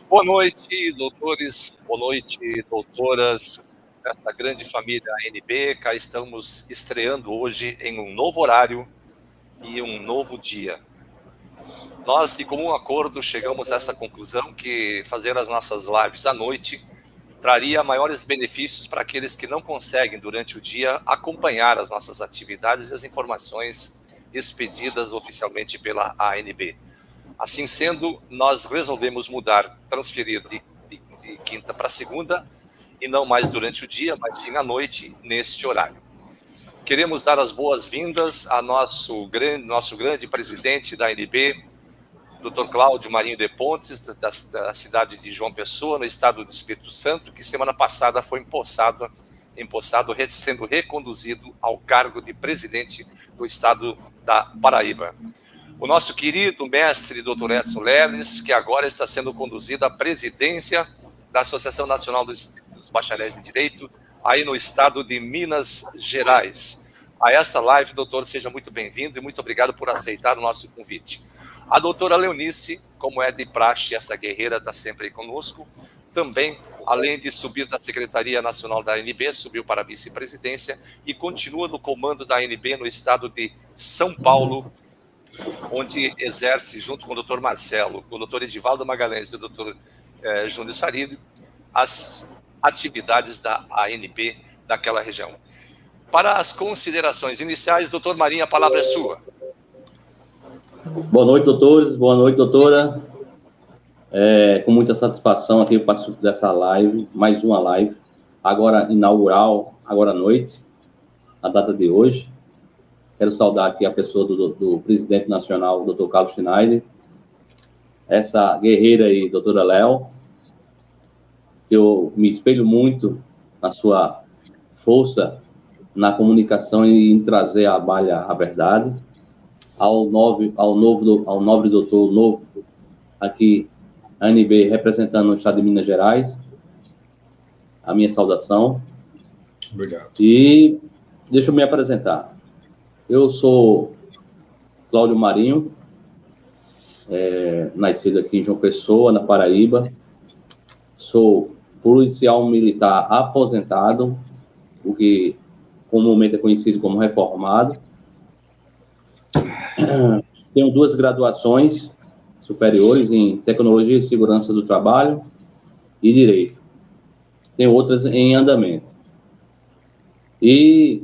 Boa noite, doutores, boa noite, doutoras, essa grande família ANB. Cá estamos estreando hoje em um novo horário e um novo dia. Nós, de comum acordo, chegamos a essa conclusão que fazer as nossas lives à noite traria maiores benefícios para aqueles que não conseguem, durante o dia, acompanhar as nossas atividades e as informações expedidas oficialmente pela ANB. Assim sendo, nós resolvemos mudar, transferir de quinta para segunda, e não mais durante o dia, mas sim à noite, neste horário. Queremos dar as boas-vindas a nosso grande presidente da ANB, Dr. Cláudio Marinho de Pontes, da cidade de João Pessoa, no estado do Espírito Santo, que semana passada foi empossado, sendo reconduzido ao cargo de presidente do estado da Paraíba. O nosso querido mestre Dr. Edson Leles, que agora está sendo conduzido à presidência da Associação Nacional dos Bacharéis em Direito, aí no estado de Minas Gerais. A esta live, doutor, seja muito bem-vindo e muito obrigado por aceitar o nosso convite. A doutora Leonice, como é de praxe, essa guerreira está sempre aí conosco, também, além de subir da Secretaria Nacional da ANB, subiu para a vice-presidência e continua no comando da ANB no estado de São Paulo, onde exerce, junto com o doutor Marcelo, com o doutor Edivaldo Magalhães e o doutor Júnior Sarilho, as atividades da ANB daquela região. Para as considerações iniciais, doutor Marinho, a palavra é sua. Boa noite, doutores. Boa noite, doutora. Com muita satisfação aqui eu participo dessa live, mais uma live, agora inaugural, agora à noite, na data de hoje. Quero saudar aqui a pessoa do presidente nacional, doutor Carlos Schneider, essa guerreira aí, doutora Léo. Eu me espelho muito na sua força na comunicação e em trazer à baila a verdade. Ao nobre doutor novo, aqui, a ANB, representando o estado de Minas Gerais, a minha saudação. Obrigado. E deixa eu me apresentar. Eu sou Cláudio Marinho, nascido aqui em João Pessoa, na Paraíba. Sou policial militar aposentado, o que comumente é conhecido como reformado. Tenho 2 graduações superiores em Tecnologia e Segurança do Trabalho e Direito. Tenho outras em andamento. E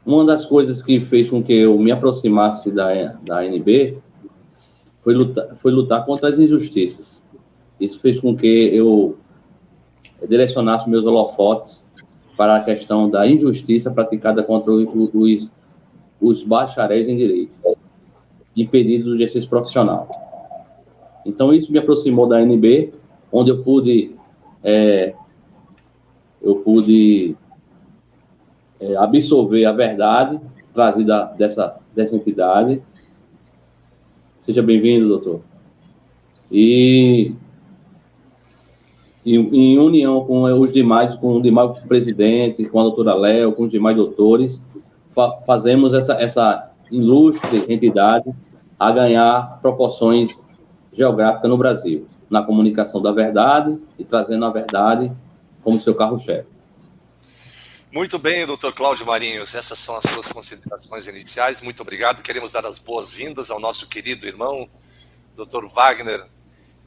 uma das coisas que fez com que eu me aproximasse da ANB foi lutar contra as injustiças. Isso fez com que eu direcionasse meus holofotes para a questão da injustiça praticada contra os bacharéis em Direito, impedidos do exercício profissional. Então, isso me aproximou da ANB, onde eu pude absorver a verdade trazida dessa entidade. Seja bem-vindo, doutor. E em união com os demais, com o demais presidente, com a doutora Léo, com os demais doutores, fazemos essa ilustre entidade a ganhar proporções geográficas no Brasil, na comunicação da verdade e trazendo a verdade como seu carro-chefe. Muito bem, doutor Cláudio Marinhos, essas são as suas considerações iniciais. Muito obrigado. Queremos dar as boas-vindas ao nosso querido irmão, doutor Wagner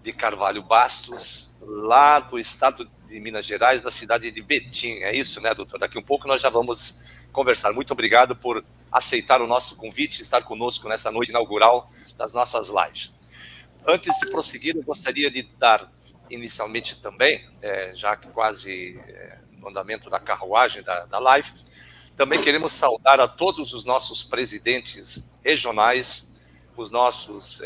de Carvalho Bastos, lá do estado de Minas Gerais, da cidade de Betim. É isso, né, doutor? Daqui um pouco nós já vamos conversar. Muito obrigado por aceitar o nosso convite, estar conosco nessa noite inaugural das nossas lives. Antes de prosseguir, eu gostaria de dar inicialmente também, já que quase no andamento da carruagem da live, também queremos saudar a todos os nossos presidentes regionais, os nossos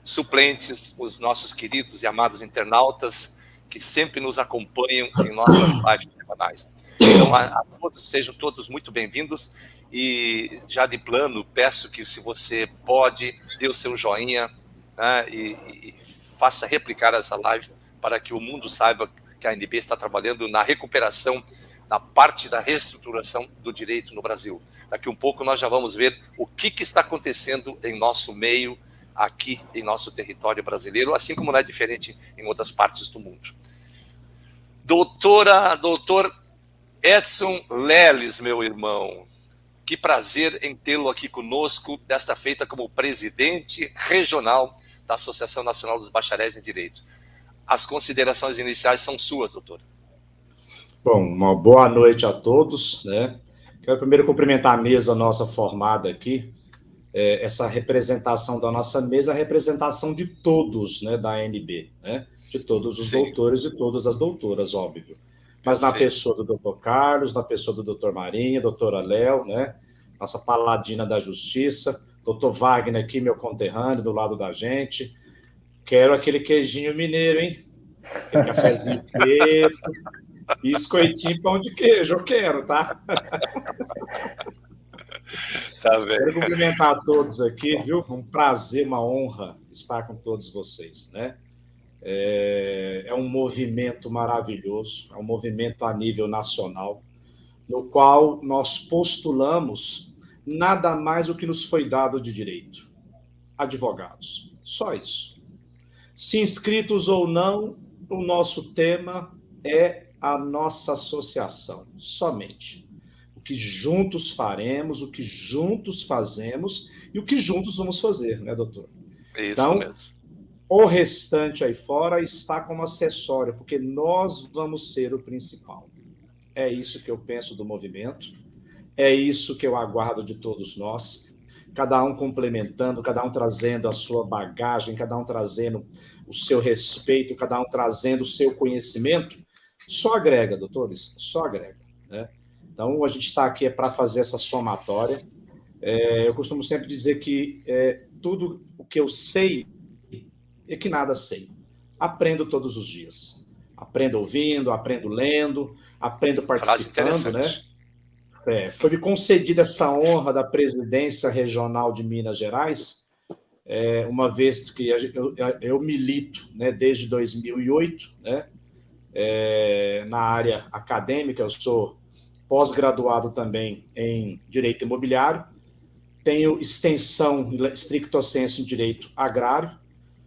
suplentes, os nossos queridos e amados internautas que sempre nos acompanham em nossas lives semanais. Então, a todos, sejam todos muito bem-vindos e já de plano, peço que, se você pode, dê o seu joinha, né, e faça replicar essa live para que o mundo saiba que a ANB está trabalhando na recuperação, na parte da reestruturação do direito no Brasil. Daqui um pouco nós já vamos ver o que está acontecendo em nosso meio, aqui em nosso território brasileiro, assim como não é diferente em outras partes do mundo. Doutor Edson Leles, meu irmão, que prazer em tê-lo aqui conosco, desta feita como presidente regional da Associação Nacional dos Bacharéis em Direito. As considerações iniciais são suas, doutor. Bom, uma boa noite a todos, né? Quero primeiro cumprimentar a mesa nossa formada aqui, essa representação da nossa mesa, a representação de todos, né, da ANB, né? De todos os doutores e todas as doutoras, óbvio. Mas na pessoa do doutor Carlos, na pessoa do doutor Marinho, doutora Léo, né? Nossa paladina da justiça, doutor Wagner aqui, meu conterrâneo, do lado da gente. Quero aquele queijinho mineiro, hein? Aquele cafezinho preto, biscoitinho, pão de queijo, eu quero, tá? Tá bem. Quero cumprimentar a todos aqui, viu? Um prazer, uma honra estar com todos vocês, né? É um movimento maravilhoso, é um movimento a nível nacional, no qual nós postulamos nada mais do que nos foi dado de direito: advogados. Só isso. Se inscritos ou não, o nosso tema é a nossa associação, somente. O que juntos faremos, o que juntos fazemos e o que juntos vamos fazer, né, doutor? Isso então, mesmo. O restante aí fora está como acessório, porque nós vamos ser o principal. É isso que eu penso do movimento, é isso que eu aguardo de todos nós, cada um complementando, cada um trazendo a sua bagagem, cada um trazendo o seu respeito, cada um trazendo o seu conhecimento. Só agrega, doutores, só agrega, né? Então, a gente está aqui para fazer essa somatória. Eu costumo sempre dizer que tudo o que eu sei é que nada sei. Aprendo todos os dias. Aprendo ouvindo, aprendo lendo, aprendo participando, né? Foi me concedida essa honra da presidência regional de Minas Gerais, uma vez que eu milito, né, desde 2008, né, na área acadêmica. Eu sou pós-graduado também em Direito Imobiliário, tenho extensão stricto sensu em Direito Agrário,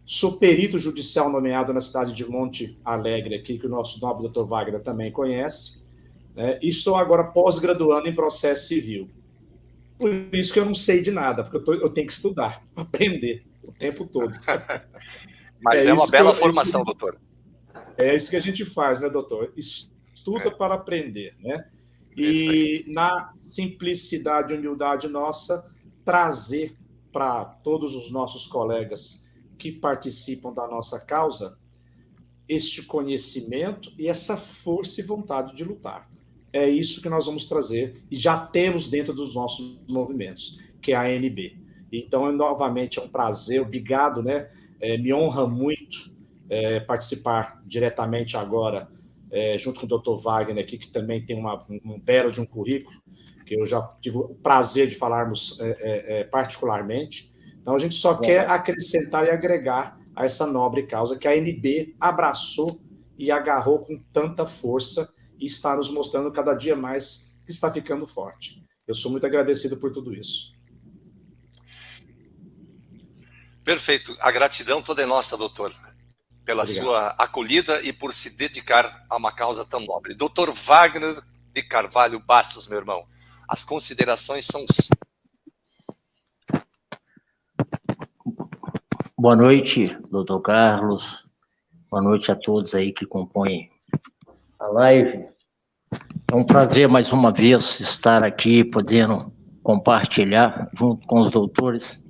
sou perito judicial nomeado na cidade de Monte Alegre, aqui, que o nosso nobre doutor Wagner também conhece, né, e estou agora pós-graduando em processo civil. Por isso que eu não sei de nada, porque eu tenho que estudar, aprender o tempo todo. Mas é uma bela formação, doutor. É isso que a gente faz, né, doutor? Estuda para aprender, né? E na simplicidade e humildade nossa, trazer para todos os nossos colegas que participam da nossa causa este conhecimento e essa força e vontade de lutar. É isso que nós vamos trazer e já temos dentro dos nossos movimentos, que é a ANB. Então, novamente, é um prazer, obrigado, né? Me honra muito participar diretamente agora, junto com o doutor Wagner aqui, que também tem um belo de um currículo, que eu já tive o prazer de falarmos particularmente. Então, a gente só quer acrescentar e agregar a essa nobre causa que a ANB abraçou e agarrou com tanta força e está nos mostrando cada dia mais que está ficando forte. Eu sou muito agradecido por tudo isso. Perfeito. A gratidão toda é nossa, doutor, pela sua acolhida e por se dedicar a uma causa tão nobre. Doutor Wagner de Carvalho Bastos, meu irmão, as considerações são... Boa noite, doutor Carlos. Boa noite a todos aí que compõem a live. É um prazer, mais uma vez, estar aqui, podendo compartilhar, junto com os doutores,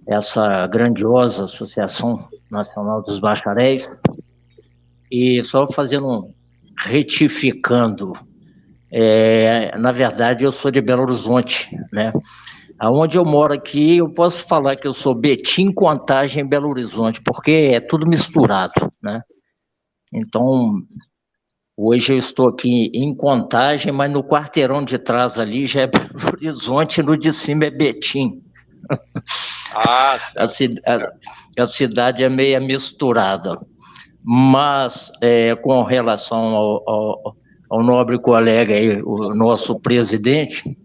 essa grandiosa Associação Nacional dos Bacharéis. E só retificando, na verdade, eu sou de Belo Horizonte, né? Aonde eu moro aqui, eu posso falar que eu sou Betim Contagem em Belo Horizonte, porque é tudo misturado, né? Então, hoje eu estou aqui em Contagem, mas no quarteirão de trás ali já é Belo Horizonte, no de cima é Betim. A cidade é meio misturada. Mas, com relação ao nobre colega aí, o nosso presidente,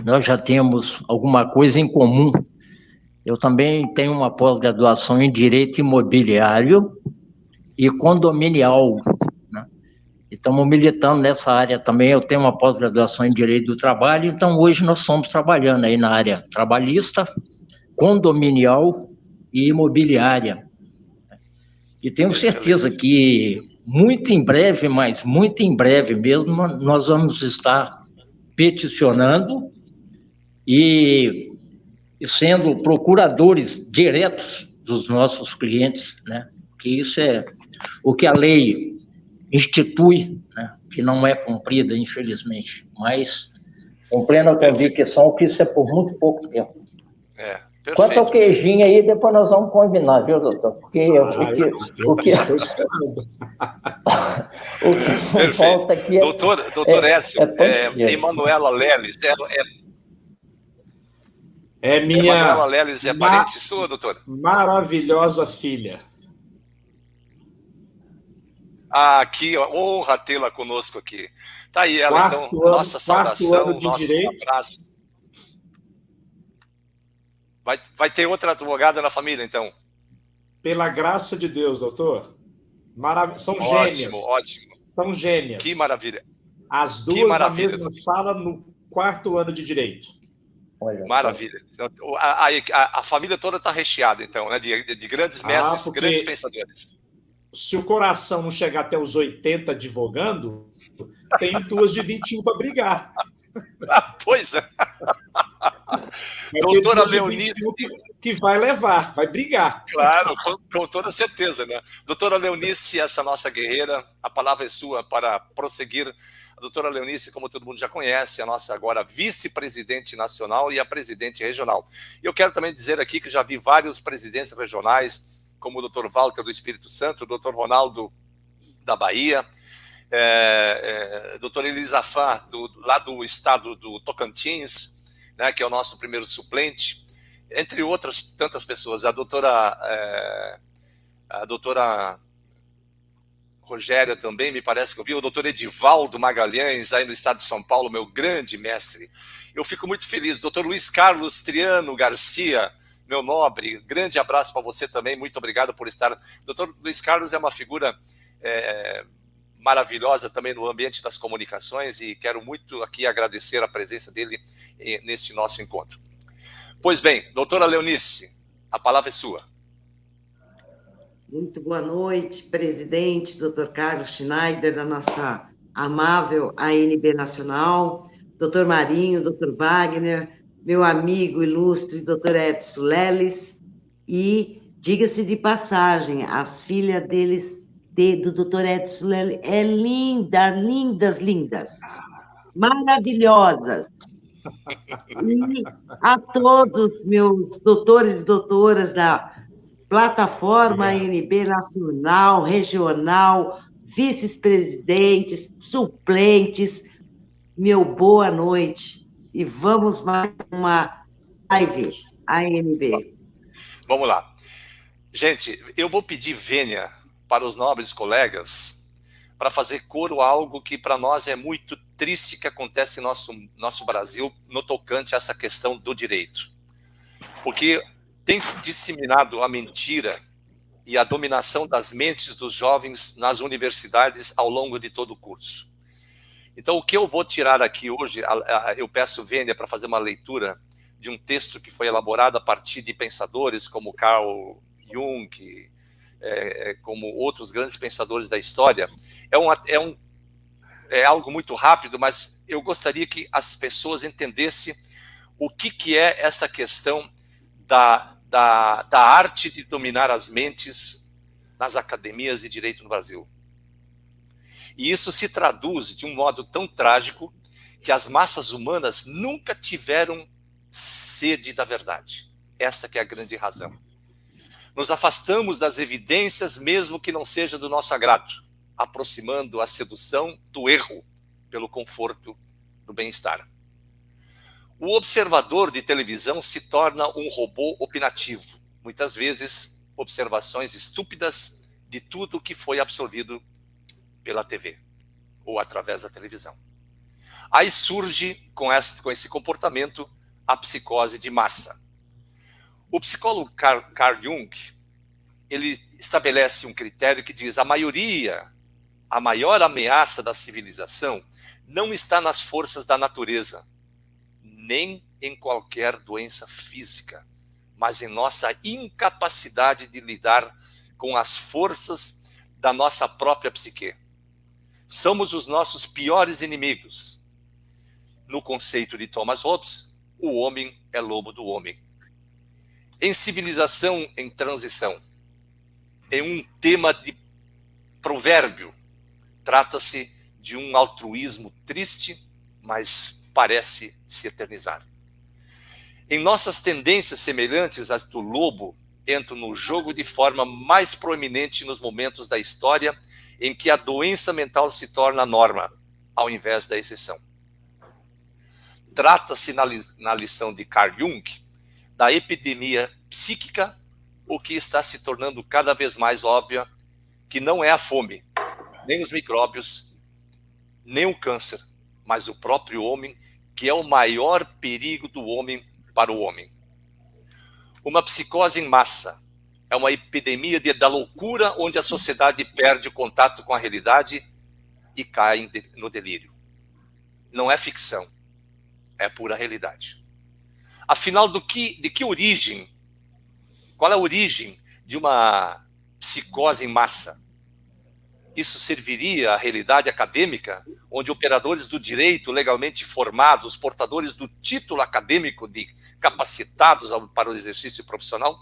nós já temos alguma coisa em comum, Eu também tenho uma pós-graduação em Direito Imobiliário e Condominial, né? E estamos militando nessa área também. Eu tenho uma pós-graduação em Direito do Trabalho, então hoje nós estamos trabalhando aí na área trabalhista, condominial e imobiliária. E tenho certeza que muito em breve, mas muito em breve mesmo, nós vamos estar peticionando e sendo procuradores diretos dos nossos clientes, né? Que isso é o que a lei institui, né? Que não é cumprida, infelizmente, mas com plena convicção que isso é por muito pouco tempo. Perfeito. Quanto ao queijinho aí, depois nós vamos combinar, viu, doutor? Porque o que estou esperando. o que falta aqui Doutor Écio, Emanuela Leles, minha Emanuela Leles é parente sua, doutora? Maravilhosa filha. Aqui, honra tê-la conosco aqui. Tá aí ela, então, nossa saudação, nosso abraço. Vai ter outra advogada na família, então? Pela graça de Deus, doutor. São ótimo, gêmeas. Ótimo. São gêmeas. Que maravilha. As duas na mesma sala no 4º ano de Direito. Maravilha. A família toda está recheada, então, né? De grandes mestres, grandes pensadores. Se o coração não chegar até os 80 advogando, tem 2 de 21 para brigar. Pois é. Doutora Leonice. Que vai levar, vai brigar. Claro, com toda certeza, né? Doutora Leonice, essa nossa guerreira, a palavra é sua para prosseguir. A doutora Leonice, como todo mundo já conhece, é a nossa agora vice-presidente nacional e a presidente regional. E eu quero também dizer aqui que já vi vários presidentes regionais, como o doutor Walter do Espírito Santo, o doutor Ronaldo da Bahia, doutor Elisafá, lá do estado do Tocantins, né, que é o nosso primeiro suplente, entre outras tantas pessoas. A doutora Rogéria também, me parece que eu vi, o doutor Edivaldo Magalhães, aí no estado de São Paulo, meu grande mestre. Eu fico muito feliz. Doutor Luiz Carlos Triano Garcia, meu nobre, grande abraço para você também, muito obrigado por estar. Doutor Luiz Carlos é uma figura maravilhosa também no ambiente das comunicações e quero muito aqui agradecer a presença dele neste nosso encontro. Pois bem, doutora Leonice, a palavra é sua. Muito boa noite, presidente, doutor Carlos Schneider, da nossa amável ANB Nacional, doutor Marinho, doutor Wagner, meu amigo ilustre, doutor Edson Leles, e, diga-se de passagem, as filhas deles, do doutor Edson Leles, lindas, maravilhosas. E a todos meus doutores e doutoras da plataforma ANB Nacional, Regional, vice-presidentes, suplentes, meu boa noite. E vamos mais uma live ANB. Vamos lá. Gente, eu vou pedir vênia para os nobres colegas para fazer coro a algo que para nós é muito triste que acontece em nosso Brasil no tocante a essa questão do direito. Porque tem se disseminado a mentira e a dominação das mentes dos jovens nas universidades ao longo de todo o curso. Então, o que eu vou tirar aqui hoje, eu peço vênia para fazer uma leitura de um texto que foi elaborado a partir de pensadores como Carl Jung, como outros grandes pensadores da história. É algo muito rápido, mas eu gostaria que as pessoas entendessem o que é essa questão da arte de dominar as mentes nas academias de direito no Brasil. E isso se traduz de um modo tão trágico que as massas humanas nunca tiveram sede da verdade. Esta que é a grande razão. Nos afastamos das evidências, mesmo que não seja do nosso agrado, aproximando a sedução do erro pelo conforto do bem-estar. O observador de televisão se torna um robô opinativo. Muitas vezes, observações estúpidas de tudo que foi absorvido pela TV ou através da televisão. Aí surge, com esse comportamento, a psicose de massa. O psicólogo Carl Jung, ele estabelece um critério que diz: a maior ameaça da civilização não está nas forças da natureza, nem em qualquer doença física, mas em nossa incapacidade de lidar com as forças da nossa própria psique. Somos os nossos piores inimigos. No conceito de Thomas Hobbes, o homem é lobo do homem. Em Civilização em Transição, em um tema de provérbio, trata-se de um altruísmo triste, mas parece se eternizar. Em nossas tendências semelhantes às do lobo, entram no jogo de forma mais proeminente nos momentos da história em que a doença mental se torna a norma, ao invés da exceção. Trata-se na lição de Carl Jung da epidemia psíquica, o que está se tornando cada vez mais óbvio que não é a fome, nem os micróbios, nem o câncer, mas o próprio homem, que é o maior perigo do homem para o homem. Uma psicose em massa é uma epidemia da loucura, onde a sociedade perde o contato com a realidade e cai no delírio. Não é ficção, é pura realidade. Afinal, de que origem? Qual é a origem de uma psicose em massa? Isso serviria à realidade acadêmica, onde operadores do direito legalmente formados, portadores do título acadêmico de capacitados para o exercício profissional?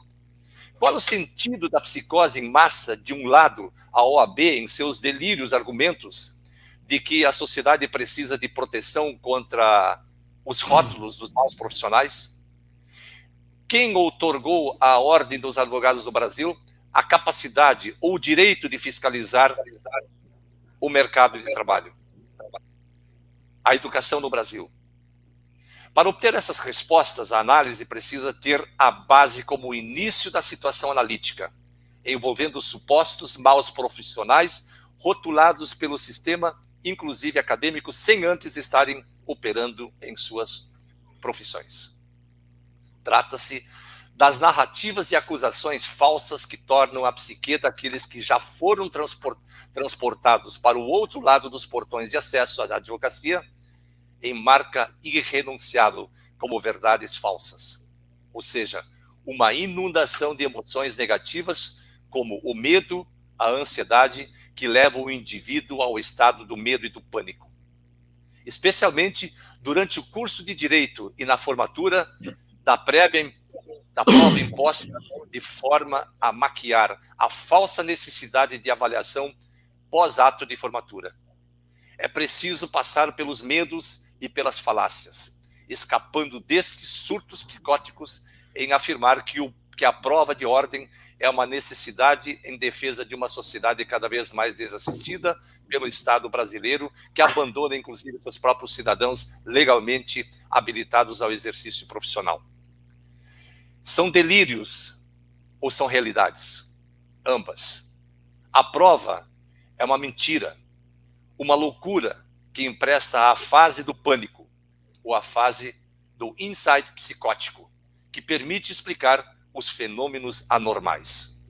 Qual é o sentido da psicose em massa? De um lado, a OAB, em seus delírios argumentos de que a sociedade precisa de proteção contra os rótulos dos maus profissionais? Quem outorgou à Ordem dos Advogados do Brasil a capacidade ou o direito de fiscalizar o mercado de trabalho? A educação no Brasil. Para obter essas respostas, a análise precisa ter a base como o início da situação analítica, envolvendo supostos maus profissionais rotulados pelo sistema, inclusive acadêmico, sem antes estarem operando em suas profissões. Trata-se das narrativas e acusações falsas que tornam a psique daqueles que já foram transportados para o outro lado dos portões de acesso à advocacia em marca irrenunciável como verdades falsas. Ou seja, uma inundação de emoções negativas como o medo, a ansiedade, que levam o indivíduo ao estado do medo e do pânico. Especialmente durante o curso de Direito e na formatura da prova imposta de forma a maquiar a falsa necessidade de avaliação pós-ato de formatura. É preciso passar pelos medos e pelas falácias, escapando destes surtos psicóticos em afirmar que a prova de ordem é uma necessidade em defesa de uma sociedade cada vez mais desassistida pelo Estado brasileiro, que abandona, inclusive, seus próprios cidadãos legalmente habilitados ao exercício profissional. São delírios ou são realidades? Ambas. A prova é uma mentira, uma loucura que empresta à fase do pânico, ou à fase do insight psicótico, que permite explicar os fenômenos anormais.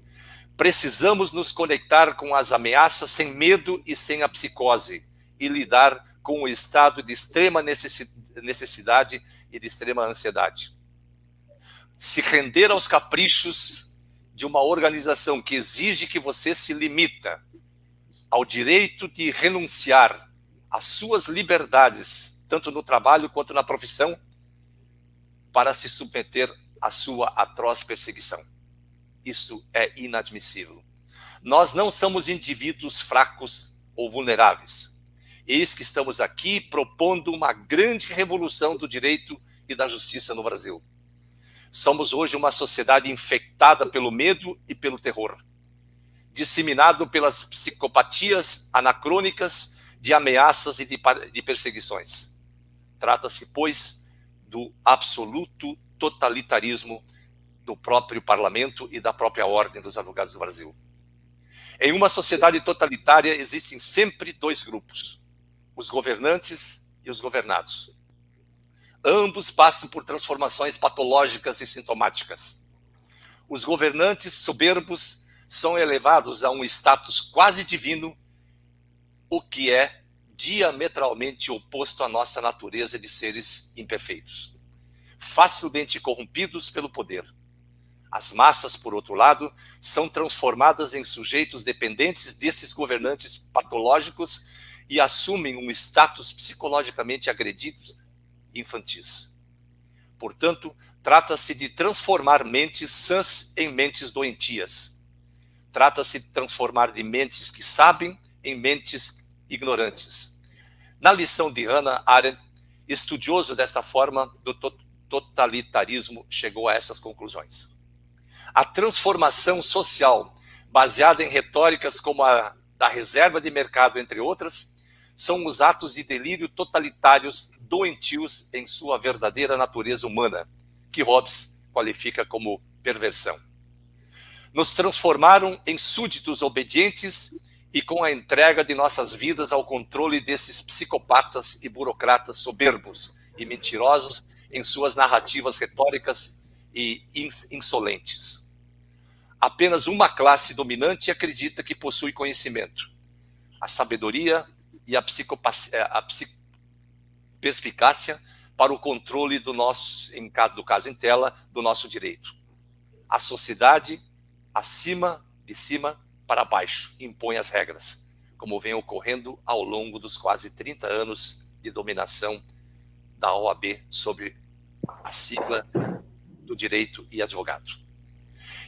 Precisamos nos conectar com as ameaças sem medo e sem a psicose, e lidar com o estado de extrema necessidade e de extrema ansiedade. Se render aos caprichos de uma organização que exige que você se limita ao direito de renunciar às suas liberdades, tanto no trabalho quanto na profissão, para se submeter à sua atroz perseguição. Isso é inadmissível. Nós não somos indivíduos fracos ou vulneráveis. Eis que estamos aqui propondo uma grande revolução do direito e da justiça no Brasil. Somos hoje uma sociedade infectada pelo medo e pelo terror, disseminado pelas psicopatias anacrônicas de ameaças e de perseguições. Trata-se, pois, do absoluto totalitarismo do próprio parlamento e da própria Ordem dos Advogados do Brasil. Em uma sociedade totalitária existem sempre dois grupos, os governantes e os governados. Ambos passam por transformações patológicas e sintomáticas. os governantes soberbos são elevados a um status quase divino, o que é diametralmente oposto à nossa natureza de seres imperfeitos, facilmente corrompidos pelo poder. As massas, por outro lado, são transformadas em sujeitos dependentes desses governantes patológicos e assumem um status psicologicamente agredidos e infantis. Portanto, trata-se de transformar mentes sãs em mentes doentias. Trata-se de transformar de mentes que sabem em mentes ignorantes. Na lição de Hannah Arendt, estudioso desta forma do totalitarismo, chegou a essas conclusões. A transformação social, baseada em retóricas como a da reserva de mercado, entre outras, são os atos de delírio totalitários doentios em sua verdadeira natureza humana, que Hobbes qualifica como perversão. Nos transformaram em súditos obedientes e com a entrega de nossas vidas ao controle desses psicopatas e burocratas soberbos e mentirosos em suas narrativas retóricas e insolentes. Apenas uma classe dominante acredita que possui conhecimento, a sabedoria e a perspicácia para o controle do nosso, do caso em tela, do nosso direito. A sociedade, acima de cima para baixo, impõe as regras, como vem ocorrendo ao longo dos quase 30 anos de dominação da OAB sobre a sigla do direito e advogado.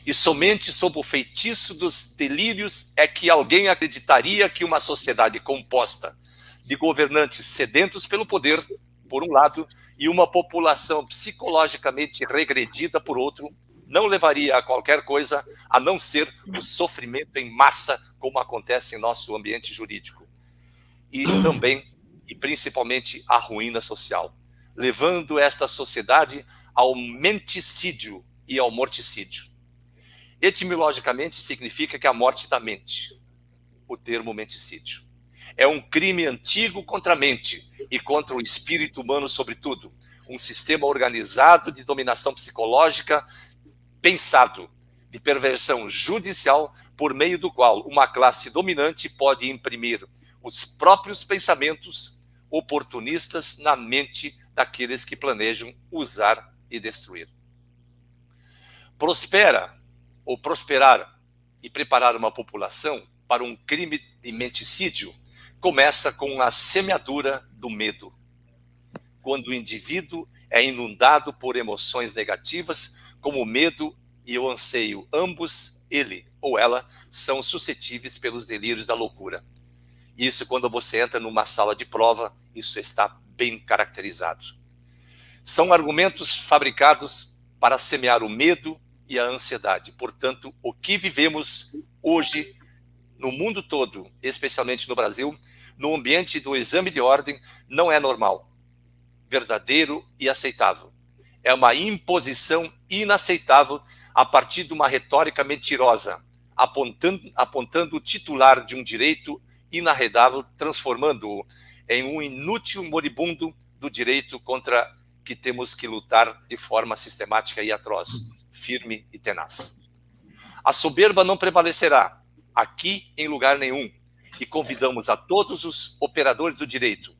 E somente sob o feitiço dos delírios é que alguém acreditaria que uma sociedade composta de governantes sedentos pelo poder, por um lado, e uma população psicologicamente regredida, por outro, não levaria a qualquer coisa a não ser o sofrimento em massa, como acontece em nosso ambiente jurídico. E também, e principalmente, a ruína social, levando esta sociedade ao menticídio e ao morticídio. Etimologicamente, significa que a morte da mente, o termo menticídio. É um crime antigo contra a mente e contra o espírito humano, sobretudo. Um sistema organizado de dominação psicológica pensado, de perversão judicial, por meio do qual uma classe dominante pode imprimir os próprios pensamentos oportunistas na mente daqueles que planejam usar e destruir. Prosperar e preparar uma população para um crime de menticídio começa com a semeadura do medo. Quando o indivíduo é inundado por emoções negativas, como o medo e o anseio, ambos, ele ou ela, são suscetíveis pelos delírios da loucura. Isso, quando você entra numa sala de prova, isso está bem caracterizado. São argumentos fabricados para semear o medo e a ansiedade. Portanto, o que vivemos hoje no mundo todo, especialmente no Brasil, no ambiente do exame de ordem, não é normal, verdadeiro e aceitável. É uma imposição inaceitável a partir de uma retórica mentirosa, apontando o titular de um direito inarredável, transformando-o em um inútil moribundo do direito contra que temos que lutar de forma sistemática e atroz, firme e tenaz. A soberba não prevalecerá aqui em lugar nenhum, e convidamos a todos os operadores do direito,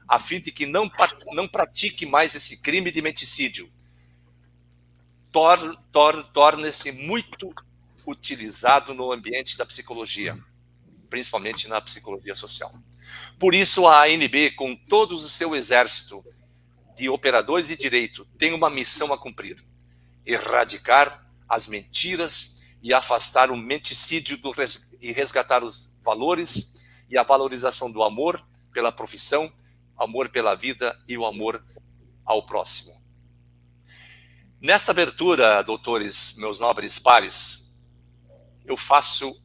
a fim de que não pratique mais esse crime de menticídio. Torne-se muito utilizado no ambiente da psicologia, principalmente na psicologia social. Por isso, a ANB, com todo o seu exército de operadores de direito, tem uma missão a cumprir: erradicar as mentiras e afastar o menticídio e resgatar os valores e a valorização do amor pela profissão, amor pela vida e o amor ao próximo. Nesta abertura, doutores, meus nobres pares, eu faço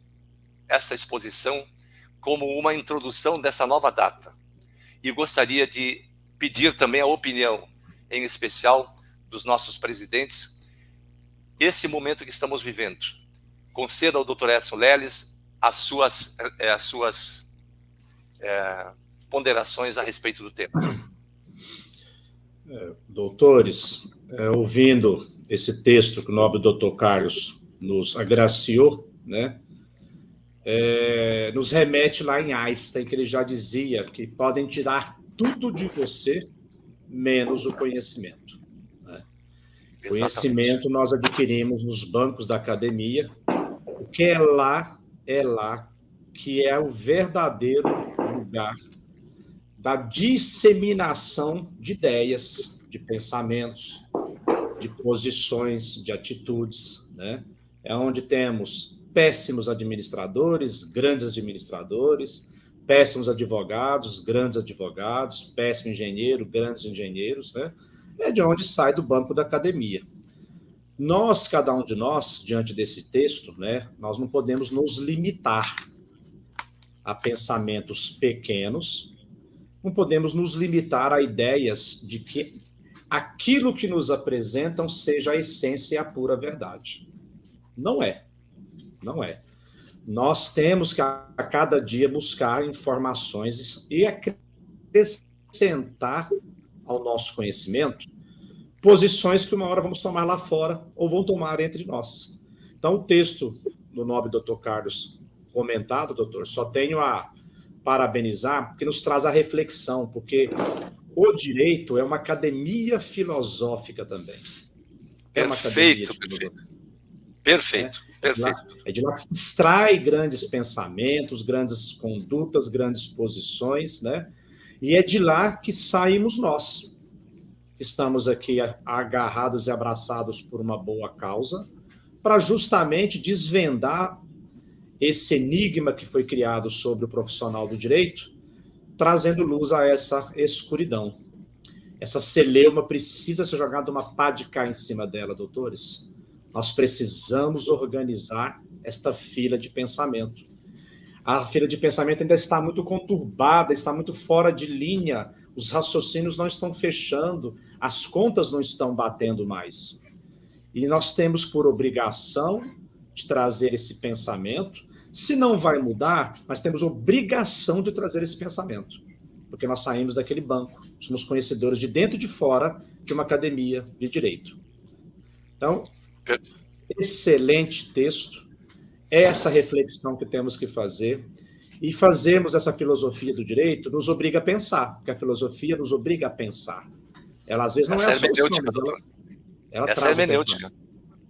esta exposição como uma introdução dessa nova data. E gostaria de pedir também a opinião, em especial, dos nossos presidentes, esse momento que estamos vivendo. Conceda ao Dr. Edson Leles as suas ponderações a respeito do tema. Doutores, ouvindo esse texto que o nobre doutor Carlos nos agraciou, né, nos remete lá em Einstein, que ele já dizia que podem tirar tudo de você, menos o conhecimento. Né? Conhecimento nós adquirimos nos bancos da academia, porque é lá que é o verdadeiro lugar da disseminação de ideias, de pensamentos, de posições, de atitudes, né? É onde temos péssimos administradores, péssimos advogados, grandes advogados, péssimo engenheiro, grandes engenheiros, né? É de onde sai do banco da academia. Nós, cada um de nós, diante desse texto, né, nós não podemos nos limitar a pensamentos pequenos, não podemos nos limitar a ideias de que aquilo que nos apresentam seja a essência e a pura verdade. Não é. Não é. Nós temos que, a cada dia, buscar informações e acrescentar ao nosso conhecimento posições que uma hora vamos tomar lá fora ou vão tomar entre nós. Então, o texto do nobre doutor Carlos comentado, doutor, só tenho a parabenizar, porque nos traz a reflexão, porque o direito é uma academia filosófica também. Perfeito. É de lá que se extrai grandes pensamentos, grandes condutas, grandes posições, né? E é de lá que saímos nós, que estamos aqui agarrados e abraçados por uma boa causa, para justamente desvendar esse enigma que foi criado sobre o profissional do direito, trazendo luz a essa escuridão. Essa celeuma precisa ser jogada uma pá de cá em cima dela, doutores. Nós precisamos organizar esta fila de pensamento. A fila de pensamento ainda está muito conturbada, está muito fora de linha, os raciocínios não estão fechando, as contas não estão batendo mais. E nós temos por obrigação de trazer esse pensamento. Se não vai mudar, nós temos obrigação de trazer esse pensamento, porque nós saímos daquele banco, somos conhecedores de dentro e de fora de uma academia de direito. Então, excelente texto, essa reflexão que temos que fazer, e fazermos essa filosofia do direito nos obriga a pensar, porque a filosofia nos obriga a pensar. Ela, às vezes, não é a solução, mas ela traz a hermenêutica.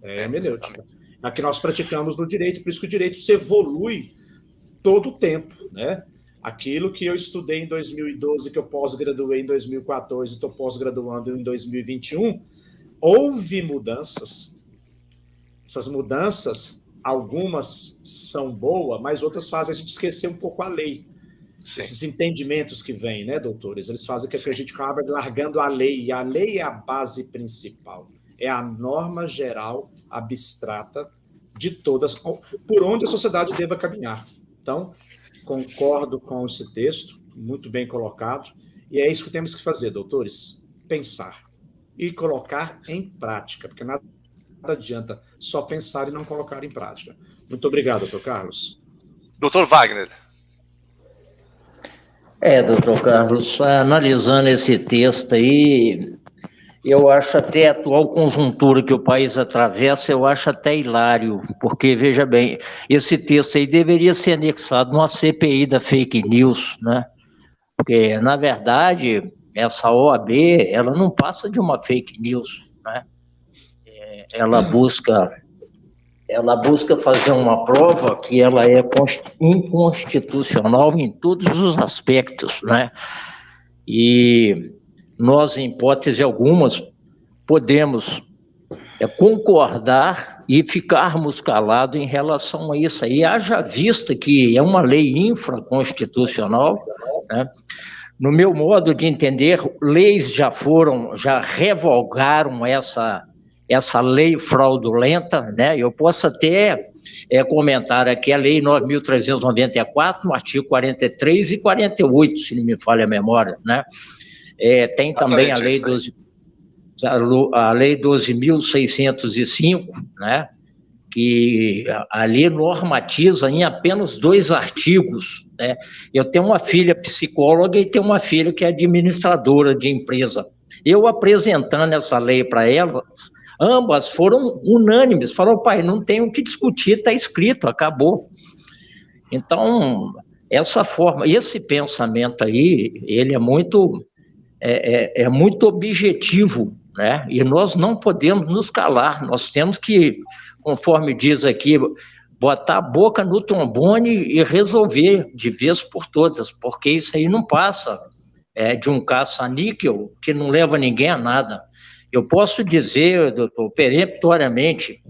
É hermenêutica. A que nós praticamos no direito, por isso que o direito se evolui todo o tempo, né? Aquilo que eu estudei em 2012, que eu pós-graduei em 2014, estou pós-graduando em 2021, houve mudanças. Essas mudanças, algumas são boas, mas outras fazem a gente esquecer um pouco a lei. Sim. Esses entendimentos que vêm, né, doutores? Eles fazem que a gente acabe largando a lei, e a lei é a base principal. É a norma geral abstrata de todas, por onde a sociedade deva caminhar. Então, concordo com esse texto, muito bem colocado, e é isso que temos que fazer, doutores, pensar e colocar em prática, porque nada adianta só pensar e não colocar em prática. Muito obrigado, doutor Carlos. Doutor Wagner. Doutor Carlos, analisando esse texto aí, eu acho até a atual conjuntura que o país atravessa, eu acho até hilário, porque, veja bem, esse texto aí deveria ser anexado numa CPI da fake news, né? Porque, na verdade, essa OAB, ela não passa de uma fake news, né? Ela busca fazer uma prova que ela é inconstitucional em todos os aspectos, né? E nós, em hipótese algumas, podemos concordar e ficarmos calados em relação a isso aí, haja vista que é uma lei infraconstitucional, né? No meu modo de entender, leis já revogaram essa lei fraudulenta, né? Eu posso até comentar aqui a lei 9.394, no artigo 43 e 48, se não me falha a memória, né? Tem também a lei 12.605, né, que ali normatiza em apenas 2 artigos, né? Eu tenho uma filha psicóloga e tenho uma filha que é administradora de empresa. Eu apresentando essa lei para elas, ambas foram unânimes, falaram, pai, não tem o que discutir, está escrito, acabou. Então, essa forma, esse pensamento aí, ele é muito objetivo, né? E nós não podemos nos calar, nós temos que, conforme diz aqui, botar a boca no trombone e resolver de vez por todas, porque isso aí não passa de um caça-níquel que não leva ninguém a nada. Eu posso dizer, doutor, peremptoriamente,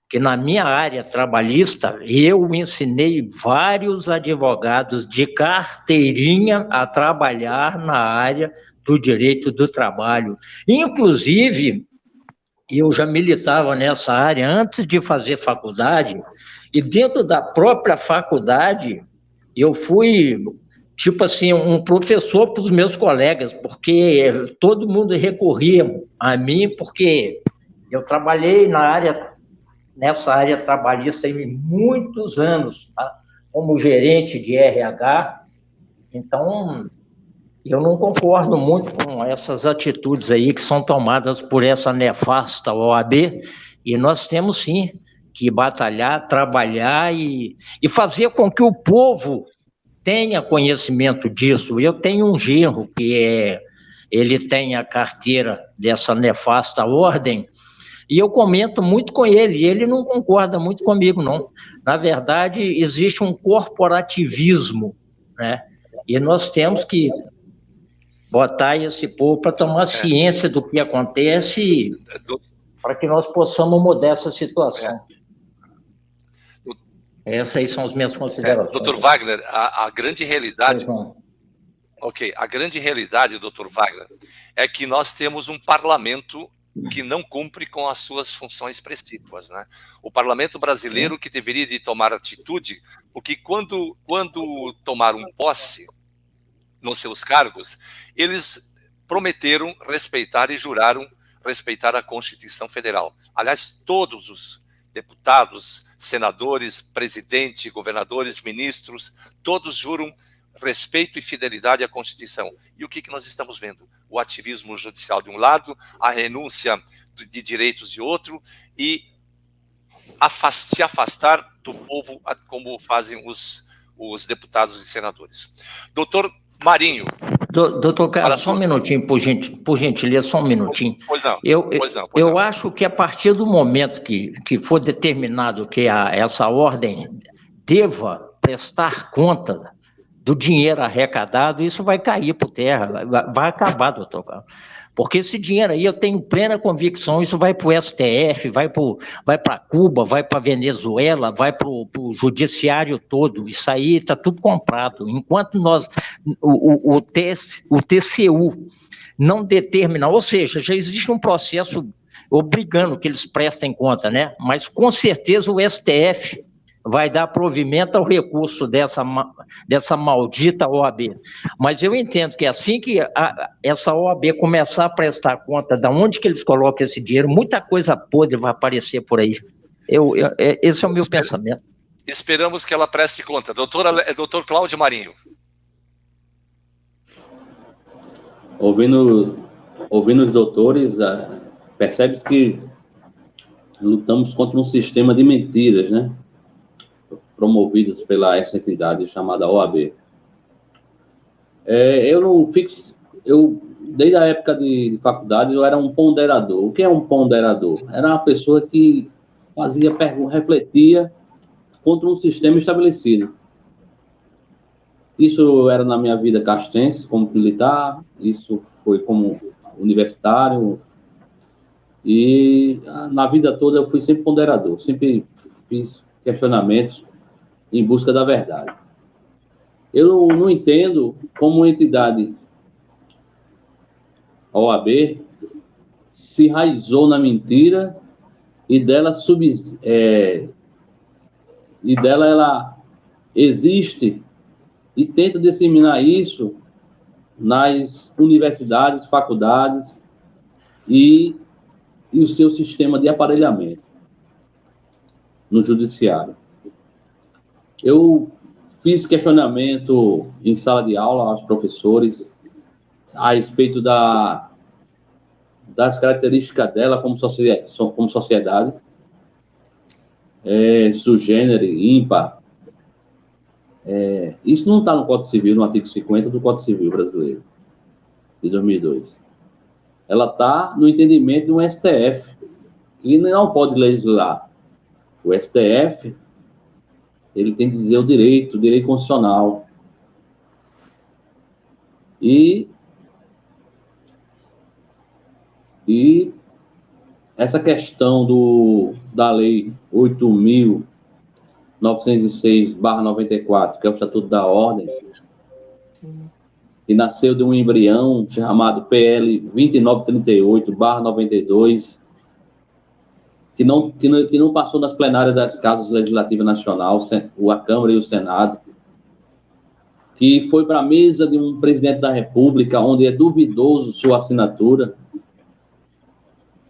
que na minha área trabalhista, eu ensinei vários advogados de carteirinha a trabalhar na área do direito do trabalho. Inclusive, eu já militava nessa área antes de fazer faculdade, e dentro da própria faculdade, eu fui, tipo assim, um professor para os meus colegas, porque todo mundo recorria a mim, porque eu trabalhei nessa área trabalhista em muitos anos, tá? Como gerente de RH, então eu não concordo muito com essas atitudes aí que são tomadas por essa nefasta OAB, e nós temos sim que batalhar, trabalhar e fazer com que o povo tenha conhecimento disso. Eu tenho um genro que ele tem a carteira dessa nefasta ordem, e eu comento muito com ele, e ele não concorda muito comigo, não. Na verdade, existe um corporativismo, né? E nós temos que botar esse povo para tomar ciência do que acontece, para que nós possamos mudar essa situação. Essas aí são as minhas considerações. Dr. Wagner, a grande realidade... a grande realidade, Dr. Wagner, é que nós temos um parlamento que não cumpre com as suas funções precípuas, né? O parlamento brasileiro que deveria de tomar atitude, porque quando tomaram posse nos seus cargos, eles prometeram respeitar e juraram respeitar a Constituição Federal. Aliás, todos os deputados, senadores, presidente, governadores, ministros, todos juram respeito e fidelidade à Constituição. E o que nós estamos vendo? O ativismo judicial de um lado, a renúncia de direitos de outro, e se afastar do povo, como fazem os deputados e senadores. Doutor Marinho. Doutor Carlos, só um minutinho, por gentileza, só um minutinho. Pois não. Eu acho que a partir do momento que for determinado que essa ordem deva prestar conta do dinheiro arrecadado, isso vai cair por terra, vai acabar, doutor Carlos. Porque esse dinheiro aí, eu tenho plena convicção, isso vai para o STF, vai para Cuba, vai para Venezuela, vai para o judiciário todo, isso aí está tudo comprado. Enquanto o TCU não determinar, ou seja, já existe um processo obrigando que eles prestem conta, né? Mas com certeza o STF vai dar provimento ao recurso dessa maldita OAB. Mas eu entendo que assim que essa OAB começar a prestar conta de onde que eles colocam esse dinheiro, muita coisa podre vai aparecer por aí. Esse é o meu pensamento. Esperamos que ela preste conta. Doutor Cláudio Marinho. Ouvindo os doutores, percebe-se que lutamos contra um sistema de mentiras, né? Promovidas pela essa entidade chamada OAB. Desde a época de faculdade, eu era um ponderador. O que é um ponderador? Era uma pessoa que refletia contra um sistema estabelecido. Isso era na minha vida castrense, como militar, isso foi como universitário, e na vida toda eu fui sempre ponderador, sempre fiz questionamentos em busca da verdade. Eu não entendo como uma entidade, a OAB, se enraizou na mentira e dela ela existe e tenta disseminar isso nas universidades, faculdades e o seu sistema de aparelhamento no judiciário. Eu fiz questionamento em sala de aula aos professores a respeito da das características dela como sociedade, sugênero, ímpar. Isso não está no Código Civil, no artigo 50 do Código Civil brasileiro, de 2002. Ela está no entendimento de um STF, que não pode legislar. O STF, ele tem que dizer o direito constitucional. E essa questão da Lei 8.906/94, que é o Estatuto da Ordem, que nasceu de um embrião chamado PL 2938/92, que não passou nas plenárias das Casas Legislativas Nacional, a Câmara e o Senado, que foi para a mesa de um presidente da República, onde é duvidoso sua assinatura,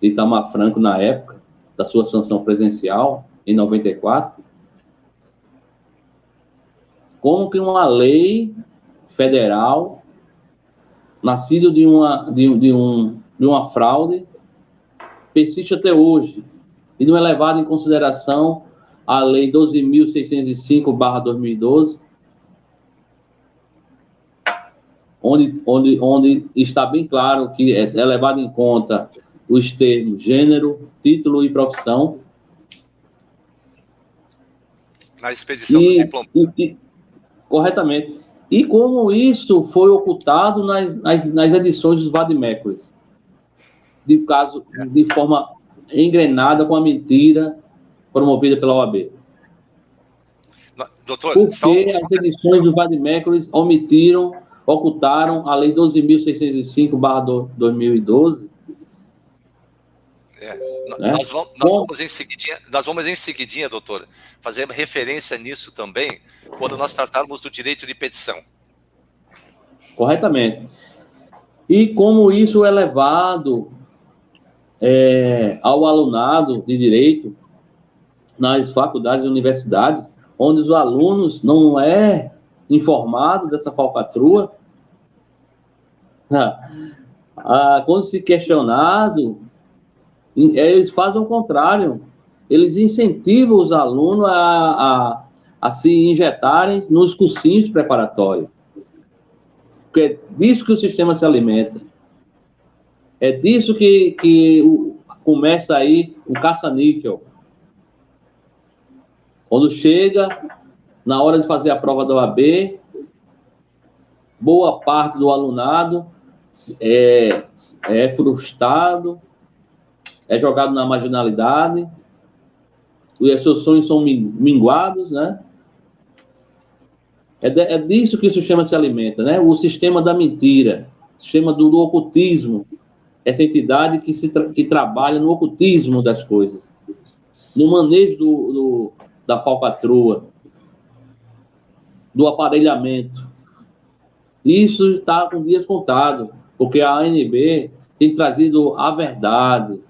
de Itamar Franco, na época, da sua sanção presencial, em 94, como que uma lei federal, nascida de uma fraude, persiste até hoje, e não é levada em consideração a Lei 12.605/2012, onde está bem claro que é levado em conta os termos gênero, título e profissão. Na expedição dos diplomas. Corretamente. E como isso foi ocultado nas edições dos vademecums, de forma engrenada com a mentira promovida pela OAB. Doutor, porque as edições do vademecums ocultaram a Lei 12.605/2012. Nós vamos em seguidinha, doutor, fazer referência nisso também, quando nós tratarmos do direito de petição. Corretamente. E como isso é levado ao alunado de direito nas faculdades e universidades, onde os alunos não é informados dessa falcatrua, quando se questionado, eles fazem o contrário. Eles incentivam os alunos a se injetarem nos cursinhos preparatórios. Porque é disso que o sistema se alimenta. É disso que começa aí o caça-níquel. Quando chega na hora de fazer a prova da OAB, boa parte do alunado é frustrado, é jogado na marginalidade, os seus sonhos são minguados, né? É disso que o sistema se alimenta, né? O sistema da mentira, o sistema do ocultismo, essa entidade que trabalha no ocultismo das coisas, no manejo da falcatrua, do aparelhamento. Isso está com dias contados, porque a ANB tem trazido a verdade,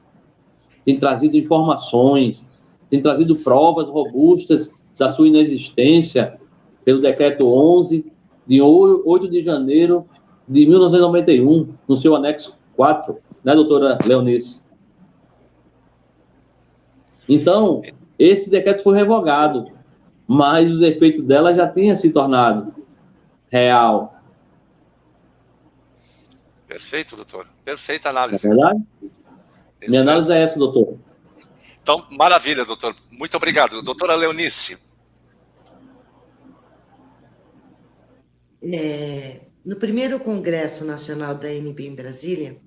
tem trazido informações, tem trazido provas robustas da sua inexistência pelo Decreto 11, de 8 de janeiro de 1991, no seu anexo 4, né, doutora Leonice? Então, esse decreto foi revogado, mas os efeitos dela já tinham se tornado real. Perfeito, doutor. Perfeita análise. É verdade? Minha análise é essa, doutor. Então, maravilha, doutor. Muito obrigado. Doutora Leonice. No primeiro Congresso Nacional da ANB em Brasília,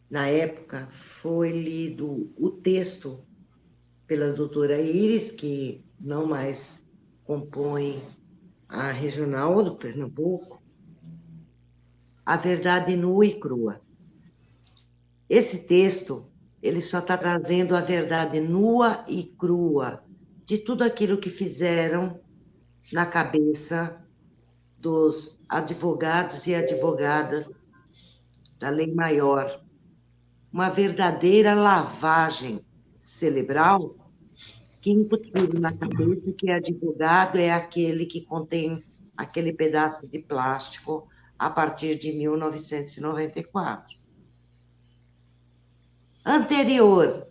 na época, foi lido o texto pela doutora Iris, que não mais compõe a Regional do Pernambuco, A Verdade Nua e Crua. Esse texto, ele só está trazendo a verdade nua e crua de tudo aquilo que fizeram na cabeça dos advogados e advogadas da Lei Maior. Uma verdadeira lavagem cerebral que incutiram na cabeça que advogado é aquele que contém aquele pedaço de plástico a partir de 1994. anterior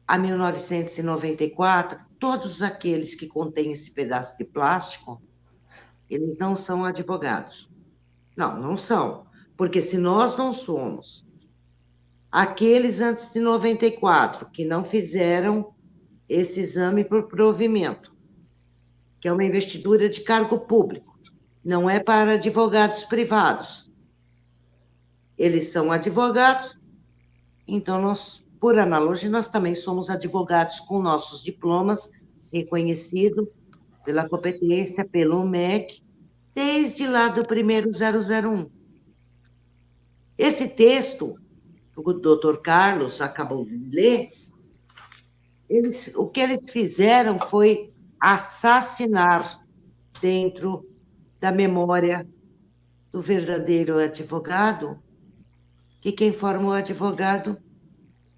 a 1994, todos aqueles que contêm esse pedaço de plástico, eles não são advogados. Não, não são. Porque se nós não somos aqueles antes de 94 que não fizeram esse exame por provimento, que é uma investidura de cargo público, não é para advogados privados. Eles são advogados, então nós, por analogia, nós também somos advogados com nossos diplomas reconhecidos pela competência, pelo MEC, desde lá do primeiro 001. Esse texto, o doutor Carlos acabou de ler, o que eles fizeram foi assassinar dentro da memória do verdadeiro advogado, que quem forma o advogado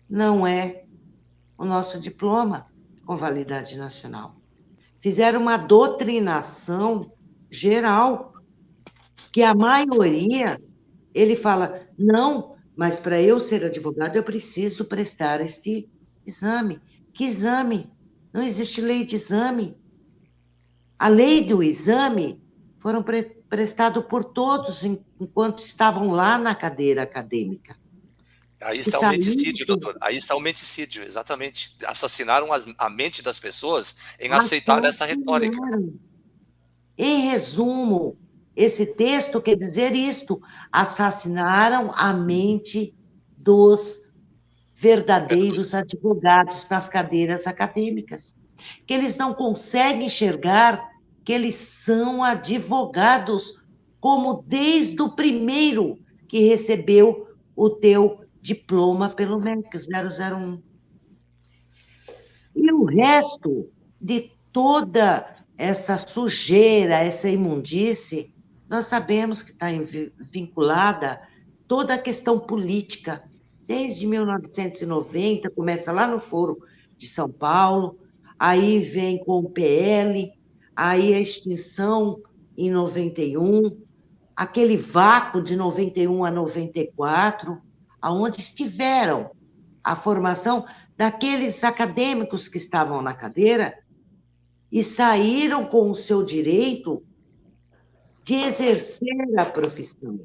não é o nosso diploma com validade nacional. Fizeram uma doutrinação geral, que a maioria, ele fala, não, mas para eu ser advogado eu preciso prestar este exame. Que exame? Não existe lei de exame. A lei do exame foram prestado por todos enquanto estavam lá na cadeira acadêmica. Aí está o menticídio, doutor. Aí está o menticídio, exatamente. Assassinaram a mente das pessoas em aceitar essa retórica. Em resumo, esse texto quer dizer isto: assassinaram a mente dos verdadeiros advogados nas cadeiras acadêmicas, que eles não conseguem enxergar que eles são advogados, como desde o primeiro que recebeu o teu diploma pelo MEC 001. E o resto de toda essa sujeira, essa imundície, nós sabemos que está vinculada toda a questão política. Desde 1990, começa lá no Foro de São Paulo, aí vem com o PL, aí a extinção em 91, aquele vácuo de 91 a 94, aonde estiveram a formação daqueles acadêmicos que estavam na cadeira e saíram com o seu direito de exercer a profissão.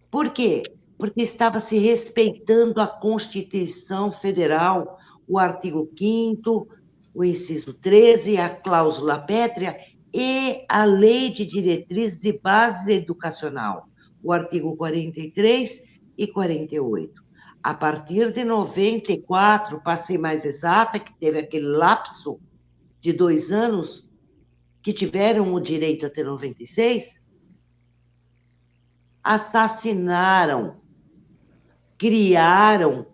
Por quê? Porque estava se respeitando a Constituição Federal, o artigo 5º, o inciso 13, a cláusula pétrea e a Lei de Diretrizes e Bases Educacional, o artigo 43 e 48. A partir de 94, para ser mais exata, que teve aquele lapso de 2 anos, que tiveram o direito até 96, assassinaram, criaram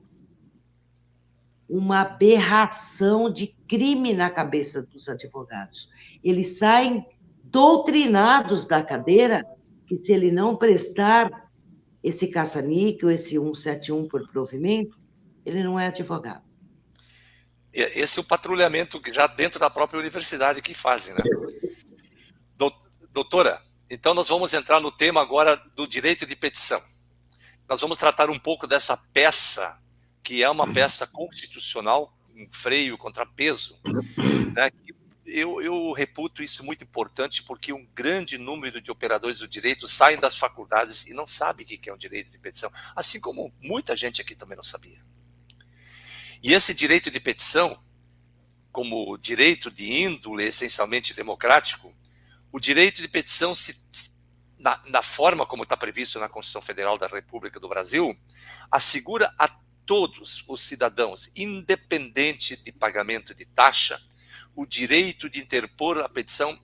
uma aberração de crime na cabeça dos advogados. Eles saem doutrinados da cadeira que se ele não prestar esse caça-níquel, esse 171 por provimento, ele não é advogado. Esse é o patrulhamento que já dentro da própria universidade que fazem, né? Doutora, então nós vamos entrar no tema agora do direito de petição. Nós vamos tratar um pouco dessa peça, que é uma peça constitucional, um freio, contrapeso, né? Eu reputo isso muito importante, porque um grande número de operadores do direito saem das faculdades e não sabe o que é um direito de petição, assim como muita gente aqui também não sabia. E esse direito de petição, como direito de índole essencialmente democrático, o direito de petição, na forma como está previsto na Constituição Federal da República do Brasil, assegura a todos os cidadãos, independente de pagamento de taxa, o direito de interpor a petição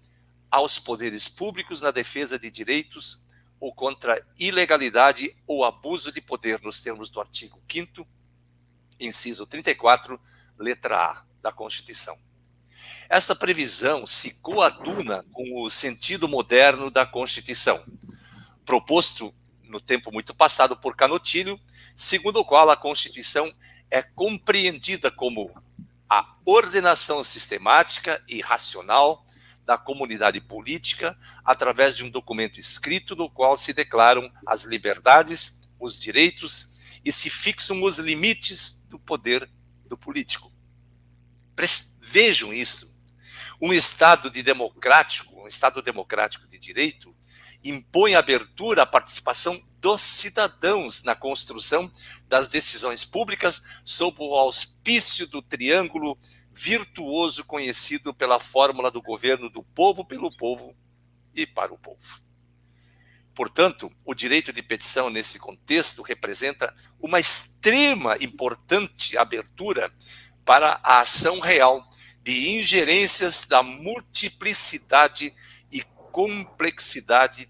aos poderes públicos na defesa de direitos ou contra ilegalidade ou abuso de poder, nos termos do artigo 5º, inciso 34, letra A da Constituição. Essa previsão se coaduna com o sentido moderno da Constituição, proposto no tempo muito passado por Canutilho, segundo o qual a Constituição é compreendida como a ordenação sistemática e racional da comunidade política através de um documento escrito no qual se declaram as liberdades, os direitos e se fixam os limites do poder do político. Vejam isso. Um Estado democrático de direito, impõe abertura à participação dos cidadãos na construção das decisões públicas sob o auspício do triângulo virtuoso conhecido pela fórmula do governo do povo, pelo povo e para o povo. Portanto, o direito de petição nesse contexto representa uma extrema importante abertura para a ação real de ingerências da multiplicidade e complexidade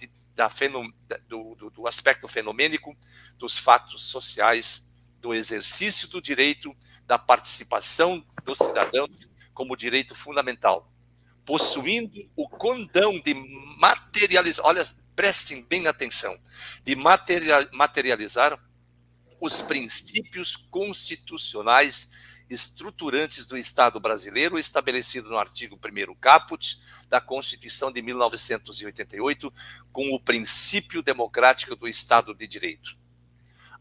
do aspecto fenomênico dos fatos sociais, do exercício do direito, da participação dos cidadãos como direito fundamental, possuindo o condão de materializar, olha, prestem bem atenção, de materializar os princípios constitucionais estruturantes do Estado brasileiro, estabelecido no artigo 1º caput da Constituição de 1988, com o princípio democrático do Estado de Direito.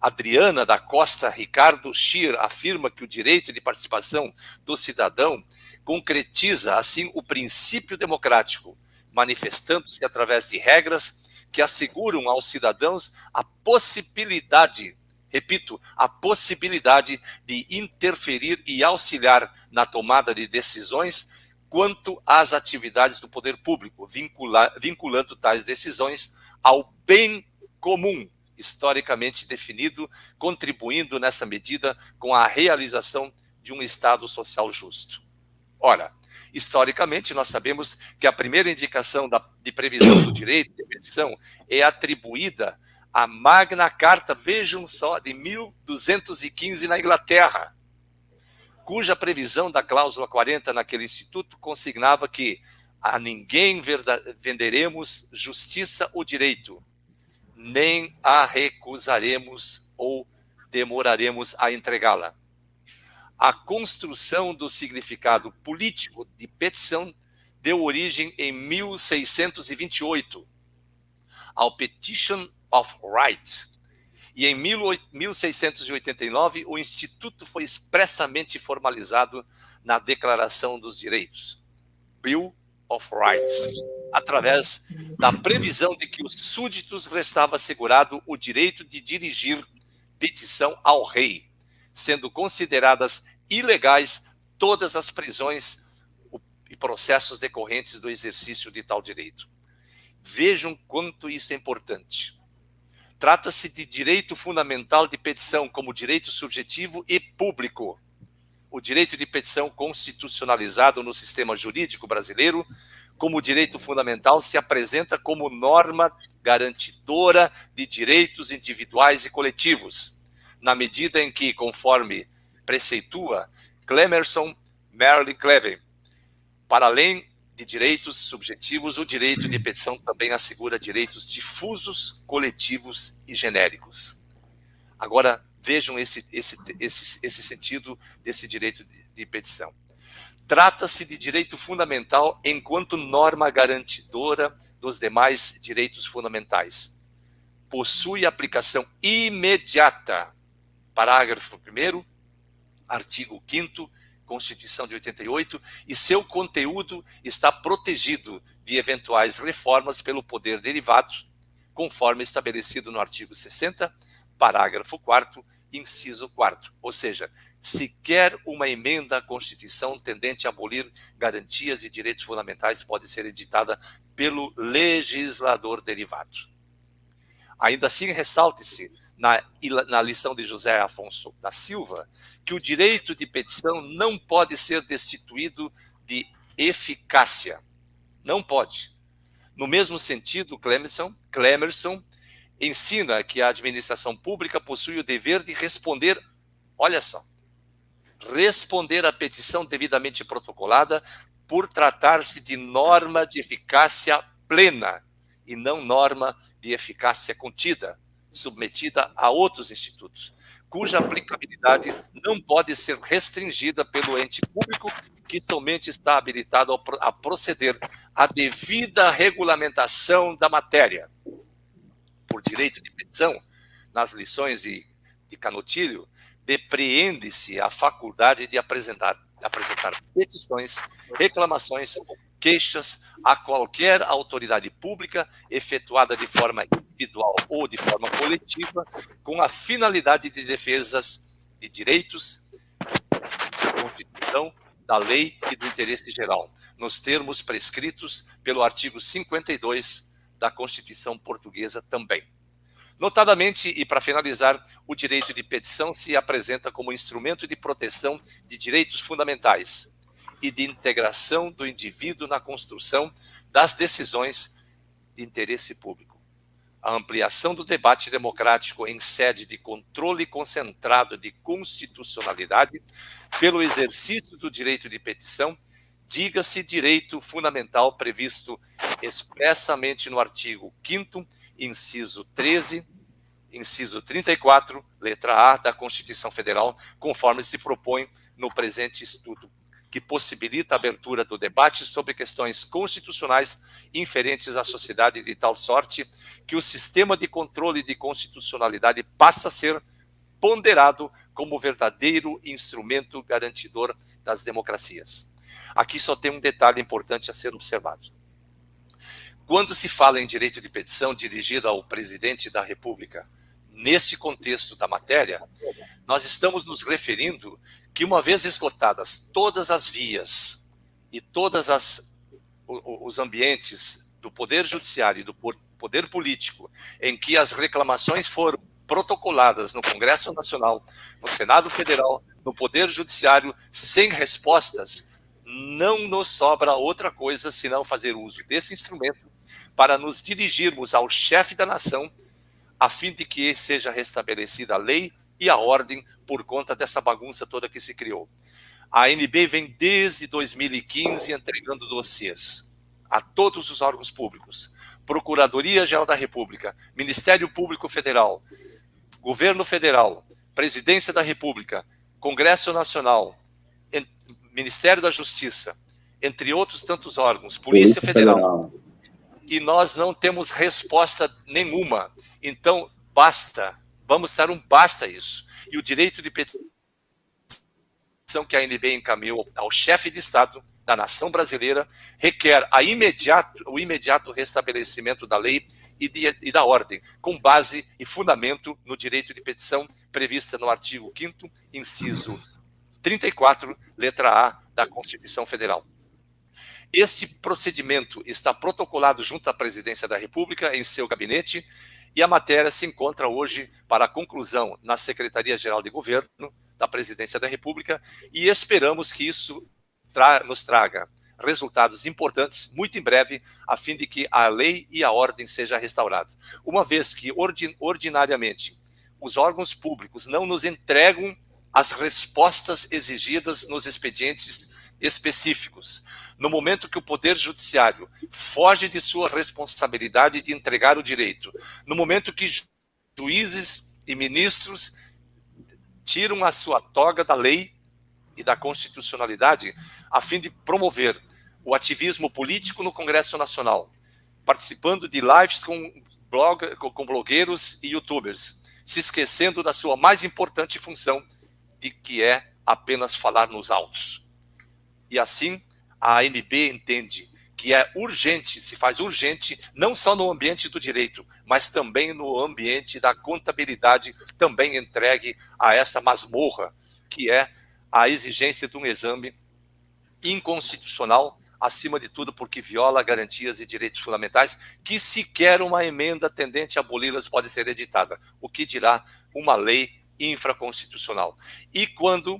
Adriana da Costa Ricardo Schier afirma que o direito de participação do cidadão concretiza, assim, o princípio democrático, manifestando-se através de regras que asseguram aos cidadãos a possibilidade, repito, a possibilidade de interferir e auxiliar na tomada de decisões quanto às atividades do poder público, vinculando tais decisões ao bem comum, historicamente definido, contribuindo nessa medida com a realização de um Estado social justo. Ora, historicamente, nós sabemos que a primeira indicação de previsão do direito de petição é atribuída à Magna Carta, vejam só, de 1215 na Inglaterra, cuja previsão da cláusula 40 naquele instituto consignava que a ninguém venderemos justiça ou direito, nem a recusaremos ou demoraremos a entregá-la. A construção do significado político de petição deu origem em 1628 ao Petition of Right, e em 1689 o Instituto foi expressamente formalizado na Declaração dos Direitos, Bill of Rights, através da previsão de que os súditos restava assegurado o direito de dirigir petição ao rei, sendo consideradas ilegais todas as prisões e processos decorrentes do exercício de tal direito. Vejam quanto isso é importante. Trata-se de direito fundamental de petição como direito subjetivo e público. O direito de petição constitucionalizado no sistema jurídico brasileiro como direito fundamental se apresenta como norma garantidora de direitos individuais e coletivos, na medida em que, conforme preceitua Clemerson Merlin Cleven, para além de direitos subjetivos, o direito de petição também assegura direitos difusos, coletivos e genéricos. Agora, vejam esse sentido desse direito de petição. Trata-se de direito fundamental enquanto norma garantidora dos demais direitos fundamentais. Possui aplicação imediata. Parágrafo 1º, artigo 5º, Constituição de 88, e seu conteúdo está protegido de eventuais reformas pelo poder derivado, conforme estabelecido no artigo 60, parágrafo 4º, inciso 4º. Ou seja, sequer uma emenda à Constituição tendente a abolir garantias e direitos fundamentais pode ser editada pelo legislador derivado. Ainda assim, ressalte-se na lição de José Afonso da Silva que o direito de petição não pode ser destituído de eficácia. Não pode. No mesmo sentido, Clemerson ensina que a administração pública possui o dever de responder, olha só, responder à petição devidamente protocolada por tratar-se de norma de eficácia plena e não norma de eficácia contida, submetida a outros institutos, cuja aplicabilidade não pode ser restringida pelo ente público que somente está habilitado a proceder à devida regulamentação da matéria. Por direito de petição, nas lições de Canutilho, depreende-se a faculdade de apresentar petições, reclamações, queixas a qualquer autoridade pública, efetuada de forma individual ou de forma coletiva, com a finalidade de defesas de direitos, da Constituição, da lei e do interesse geral, nos termos prescritos pelo artigo 52 da Constituição Portuguesa também. Notadamente, e para finalizar, o direito de petição se apresenta como instrumento de proteção de direitos fundamentais e de integração do indivíduo na construção das decisões de interesse público. A ampliação do debate democrático em sede de controle concentrado de constitucionalidade pelo exercício do direito de petição, diga-se direito fundamental previsto expressamente no artigo 5º, inciso 13, inciso 34, letra A da Constituição Federal, conforme se propõe no presente estudo, que possibilita a abertura do debate sobre questões constitucionais inferentes à sociedade de tal sorte que o sistema de controle de constitucionalidade passa a ser ponderado como verdadeiro instrumento garantidor das democracias. Aqui só tem um detalhe importante a ser observado. Quando se fala em direito de petição dirigido ao presidente da República, nesse contexto da matéria, nós estamos nos referindo que, uma vez esgotadas todas as vias e todos os ambientes do Poder Judiciário e do Poder Político, em que as reclamações foram protocoladas no Congresso Nacional, no Senado Federal, no Poder Judiciário, sem respostas, não nos sobra outra coisa senão fazer uso desse instrumento para nos dirigirmos ao chefe da nação, a fim de que seja restabelecida a lei e a ordem por conta dessa bagunça toda que se criou. A ANB vem desde 2015 entregando dossiês a todos os órgãos públicos, Procuradoria-Geral da República, Ministério Público Federal, Governo Federal, Presidência da República, Congresso Nacional, Ministério da Justiça, entre outros tantos órgãos, Polícia Federal. E nós não temos resposta nenhuma. Então, basta, vamos dar um basta a isso. E o direito de petição que a ANB encaminhou ao chefe de Estado da nação brasileira requer o imediato restabelecimento da lei e da ordem, com base e fundamento no direito de petição prevista no artigo 5º, inciso 34, letra A da Constituição Federal. Esse procedimento está protocolado junto à Presidência da República em seu gabinete e a matéria se encontra hoje para conclusão na Secretaria-Geral de Governo da Presidência da República e esperamos que isso nos traga resultados importantes muito em breve, a fim de que a lei e a ordem sejam restauradas. Uma vez que, ordinariamente, os órgãos públicos não nos entregam as respostas exigidas nos expedientes específicos. No momento que o Poder Judiciário foge de sua responsabilidade de entregar o direito, no momento que juízes e ministros tiram a sua toga da lei e da constitucionalidade a fim de promover o ativismo político no Congresso Nacional, participando de lives com blogueiros e youtubers, se esquecendo da sua mais importante função, de que é apenas falar nos autos. E assim, a ANB entende que é urgente, se faz urgente, não só no ambiente do direito, mas também no ambiente da contabilidade, também entregue a essa masmorra, que é a exigência de um exame inconstitucional, acima de tudo porque viola garantias e direitos fundamentais, que sequer uma emenda tendente a aboli-las pode ser editada, o que dirá uma lei infraconstitucional. E quando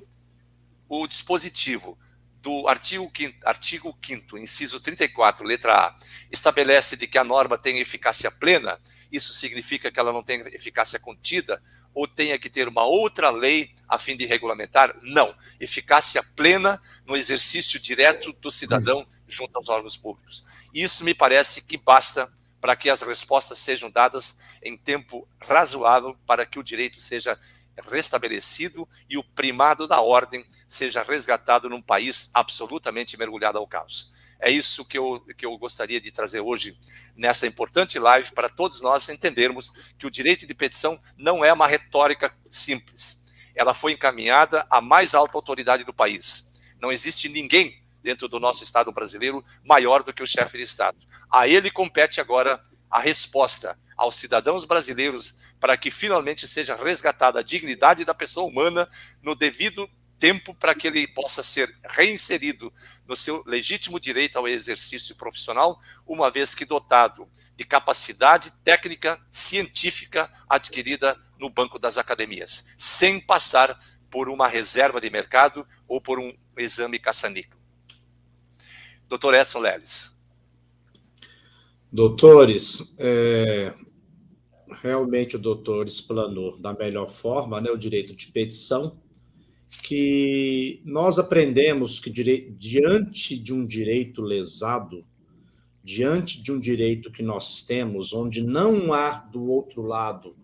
o dispositivo do artigo 5º, inciso 34, letra A, estabelece de que a norma tem eficácia plena, isso significa que ela não tem eficácia contida, ou tenha que ter uma outra lei a fim de regulamentar? Não. Eficácia plena no exercício direto do cidadão junto aos órgãos públicos. Isso me parece que basta para que as respostas sejam dadas em tempo razoável para que o direito seja restabelecido e o primado da ordem seja resgatado num país absolutamente mergulhado ao caos. É isso que eu gostaria de trazer hoje nessa importante live para todos nós entendermos que o direito de petição não é uma retórica simples. ela foi encaminhada à mais alta autoridade do país. Não existe ninguém dentro do nosso Estado brasileiro maior do que o chefe de Estado. A ele compete agora a resposta aos cidadãos brasileiros para que finalmente seja resgatada a dignidade da pessoa humana no devido tempo para que ele possa ser reinserido no seu legítimo direito ao exercício profissional, uma vez que dotado de capacidade técnica científica adquirida no banco das academias, sem passar por uma reserva de mercado ou por um exame caça-níquel. Doutor Edson Leles. Doutores, realmente o doutor explanou da melhor forma, né, o direito de petição, que nós aprendemos que diante de um direito lesado, diante de um direito que nós temos, onde não há do outro lado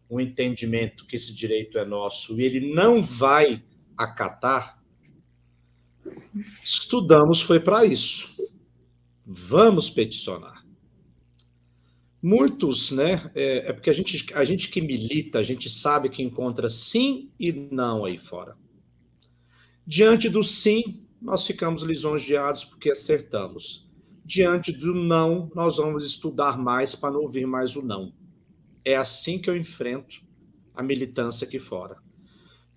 um entendimento que esse direito é nosso e ele não vai acatar, estudamos foi para isso. Vamos peticionar. Muitos, né? É porque a gente que milita, a gente sabe que encontra sim e não aí fora. Diante do sim, nós ficamos lisonjeados porque acertamos. Diante do não, nós vamos estudar mais para não ouvir mais o não. É assim que eu enfrento a militância aqui fora.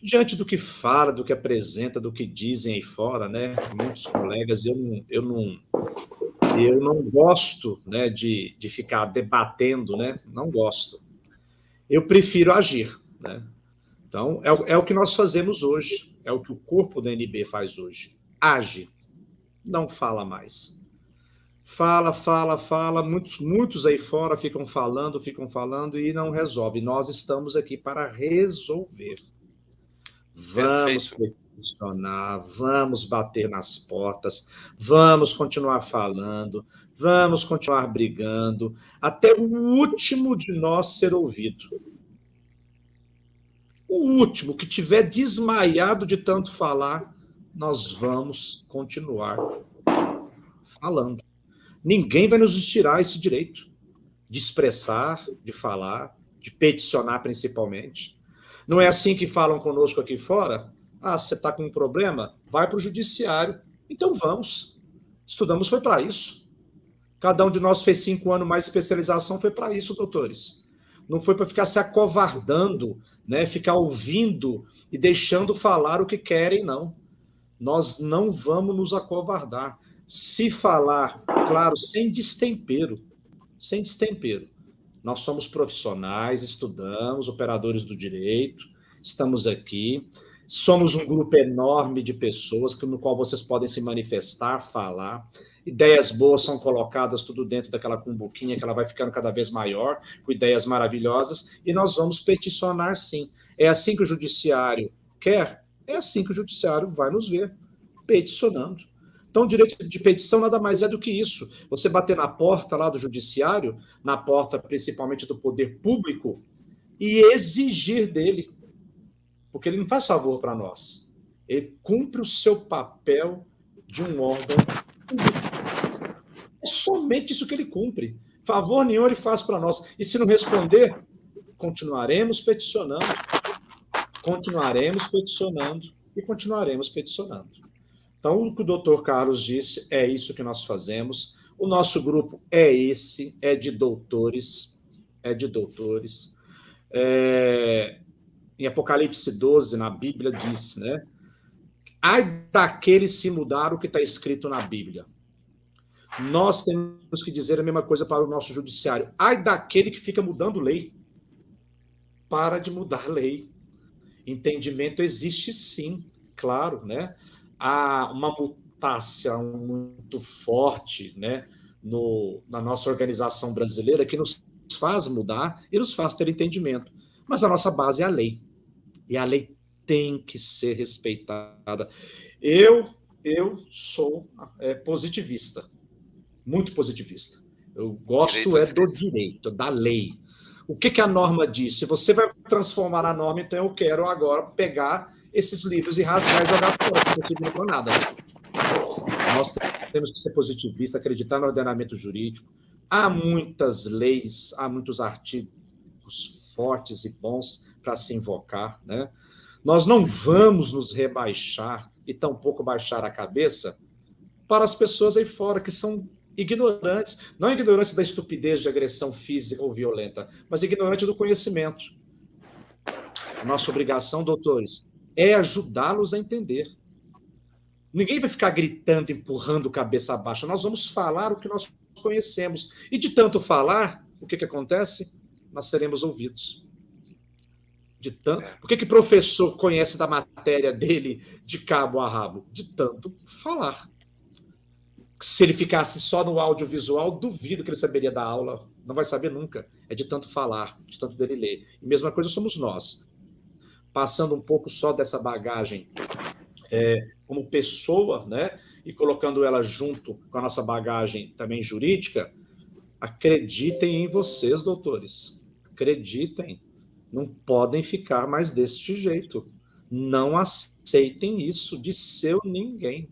Diante do que fala, do que apresenta, do que dizem aí fora, né? Muitos colegas, eu não gosto, né, de ficar debatendo, né? Não gosto. Eu prefiro agir, né? Então, é o que nós fazemos hoje. É o que o corpo da NB faz hoje. Age. Não fala mais. Fala. Muitos aí fora ficam falando e não resolve. Nós estamos aqui para resolver. Vamos peticionar, vamos bater nas portas, vamos continuar falando, vamos continuar brigando, até o último de nós ser ouvido. O último que tiver desmaiado de tanto falar, nós vamos continuar falando. Ninguém vai nos tirar esse direito de expressar, de falar, de peticionar principalmente. Não é assim que falam conosco aqui fora? Ah, você está com um problema? Vai para o judiciário. Então vamos. Estudamos foi para isso. Cada um de nós fez 5 anos mais especialização, foi para isso, doutores. Não foi para ficar se acovardando, né? Ficar ouvindo e deixando falar o que querem, não. Nós não vamos nos acovardar. Se falar, claro, sem destempero. Sem destempero. Nós somos profissionais, estudamos, operadores do direito, estamos aqui. Somos um grupo enorme de pessoas no qual vocês podem se manifestar, falar. Ideias boas são colocadas tudo dentro daquela cumbuquinha que ela vai ficando cada vez maior, com ideias maravilhosas, e nós vamos peticionar sim. É assim que o judiciário quer? É assim que o judiciário vai nos ver, peticionando. Então, o direito de petição nada mais é do que isso. Você bater na porta lá do judiciário, na porta principalmente do poder público, e exigir dele. Porque ele não faz favor para nós. Ele cumpre o seu papel de um órgão público. É somente isso que ele cumpre. Favor nenhum ele faz para nós. E se não responder, continuaremos peticionando. Continuaremos peticionando e continuaremos peticionando. Então, o que o doutor Carlos disse, é isso que nós fazemos. O nosso grupo é esse, é de doutores, Em Apocalipse 12, na Bíblia, diz, né? Ai daquele se mudar o que está escrito na Bíblia. Nós temos que dizer a mesma coisa para o nosso judiciário. Ai daquele que fica mudando lei. Para de mudar lei. Entendimento existe sim, claro, né? Há uma mutação muito forte, né, na nossa organização brasileira que nos faz mudar e nos faz ter entendimento. Mas a nossa base é a lei. E a lei tem que ser respeitada. Eu sou positivista, muito positivista. Eu gosto do direito, da lei. O que a norma diz? Se você vai transformar a norma, então eu quero agora pegar esses livros e rasgar e jogar fora, não consigo com nada. Nós temos que ser positivistas, acreditar no ordenamento jurídico. Há muitas leis, há muitos artigos fortes e bons para se invocar, né? Nós não vamos nos rebaixar e tampouco baixar a cabeça para as pessoas aí fora que são ignorantes, não ignorantes da estupidez de agressão física ou violenta, mas ignorantes do conhecimento. A nossa obrigação, doutores, é ajudá-los a entender. Ninguém vai ficar gritando, empurrando cabeça abaixo. Nós vamos falar o que nós conhecemos. E de tanto falar, o que acontece? Nós seremos ouvidos. Por que professor conhece da matéria dele de cabo a rabo? De tanto falar. Se ele ficasse só no audiovisual, duvido que ele saberia da aula. Não vai saber nunca. É de tanto falar, de tanto dele ler. E mesma coisa somos nós. Passando um pouco só dessa bagagem como pessoa, né? E colocando ela junto com a nossa bagagem também jurídica, acreditem em vocês, doutores. Acreditem. Não podem ficar mais deste jeito. Não aceitem isso de seu ninguém.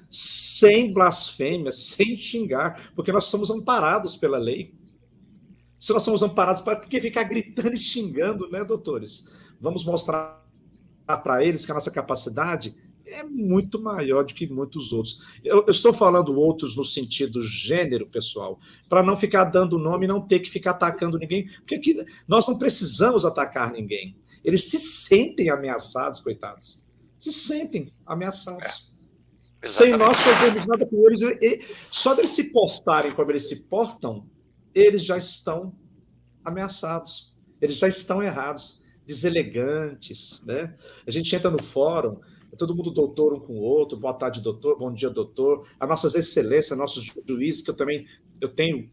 Sem blasfêmia, sem xingar, porque nós somos amparados pela lei. Se nós somos amparados, por que ficar gritando e xingando, né, doutores? Vamos mostrar para eles que a nossa capacidade é muito maior do que muitos outros. Eu estou falando outros no sentido gênero, pessoal, para não ficar dando nome e não ter que ficar atacando ninguém, porque aqui nós não precisamos atacar ninguém. Eles se sentem ameaçados, coitados. Se sentem ameaçados. Sem nós fazermos nada com eles. Só deles se postarem como eles se portam, eles já estão ameaçados. Eles já estão errados, deselegantes, né? A gente entra no fórum, todo mundo doutor um com o outro, boa tarde, doutor, bom dia, doutor. As nossas excelências, nossos juízes, que eu tenho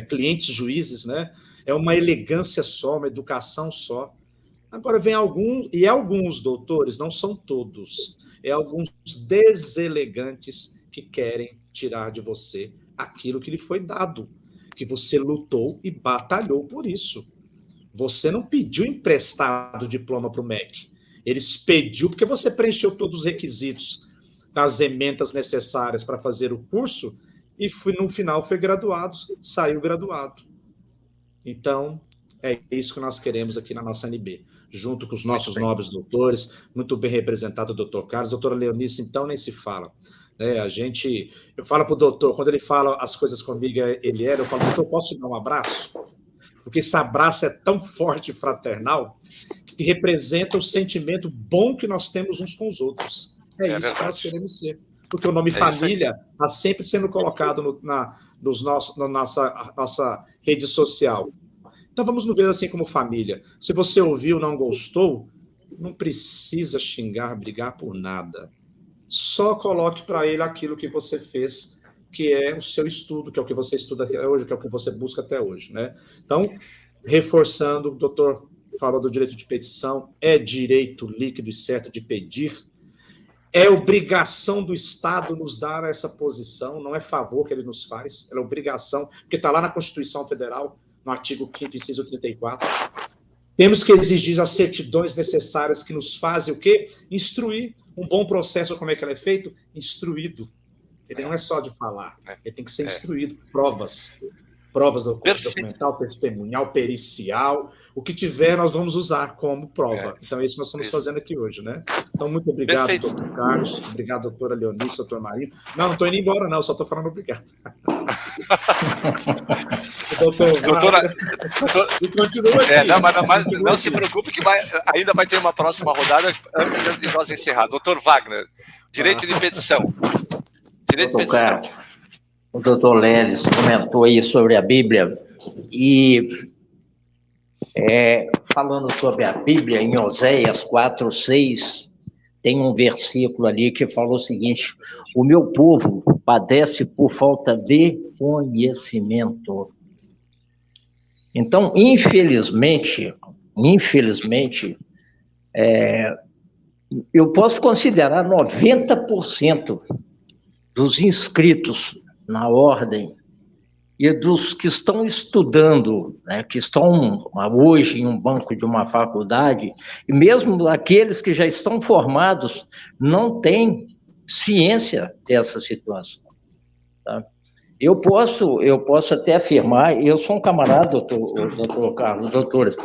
clientes juízes, né? É uma elegância só, uma educação só. Agora vem alguns doutores, não são todos, alguns deselegantes que querem tirar de você aquilo que lhe foi dado, que você lutou e batalhou por isso. Você não pediu emprestado o diploma para o MEC. Eles pediu porque você preencheu todos os requisitos das emendas necessárias para fazer o curso e no final foi graduado, saiu graduado. Então, é isso que nós queremos aqui na nossa ANB, junto com os nossos nobres doutores, muito bem representado o doutor Carlos, doutora Leonice, então nem se fala. Eu falo para o doutor, quando ele fala as coisas comigo, eu falo, doutor, posso te dar um abraço? Porque esse abraço é tão forte e fraternal que representa o sentimento bom que nós temos uns com os outros. É isso que nós queremos ser. Porque o nome família está sempre sendo colocado na nossa rede social. Então vamos nos ver assim como família. Se você ouviu, não gostou, não precisa xingar, brigar por nada. Só coloque para ele aquilo que você fez, que é o seu estudo, que é o que você estuda até hoje, que é o que você busca até hoje, né? Então, reforçando, o doutor falou do direito de petição, é direito líquido e certo de pedir, é obrigação do Estado nos dar essa posição, não é favor que ele nos faz, é obrigação, porque está lá na Constituição Federal, no artigo 5º, inciso 34, temos que exigir as certidões necessárias que nos fazem o quê? Instruir. Um bom processo, como é que ele é feito? Instruído. Ele não é só de falar, ele tem que ser instruído. Provas documental, testemunhal, pericial, o que tiver nós vamos usar como prova. Então é isso que nós estamos fazendo aqui hoje, né? Então muito obrigado, doutor Carlos, obrigado, doutora Leonice, doutor Marinho. Não estou indo embora não, só estou falando obrigado. Doutora, não se preocupe que ainda vai ter uma próxima rodada antes de nós encerrar. Doutor Wagner, direito de petição. O doutor Leles comentou aí sobre a Bíblia e falando sobre a Bíblia, em Oséias 4:6, tem um versículo ali que falou o seguinte: o meu povo padece por falta de conhecimento. Então, infelizmente, eu posso considerar 90% dos inscritos na ordem e dos que estão estudando, né, que estão hoje em um banco de uma faculdade, e mesmo aqueles que já estão formados, não têm ciência dessa situação. Tá? Eu posso até afirmar, eu sou um camarada, doutor Carlos, doutores,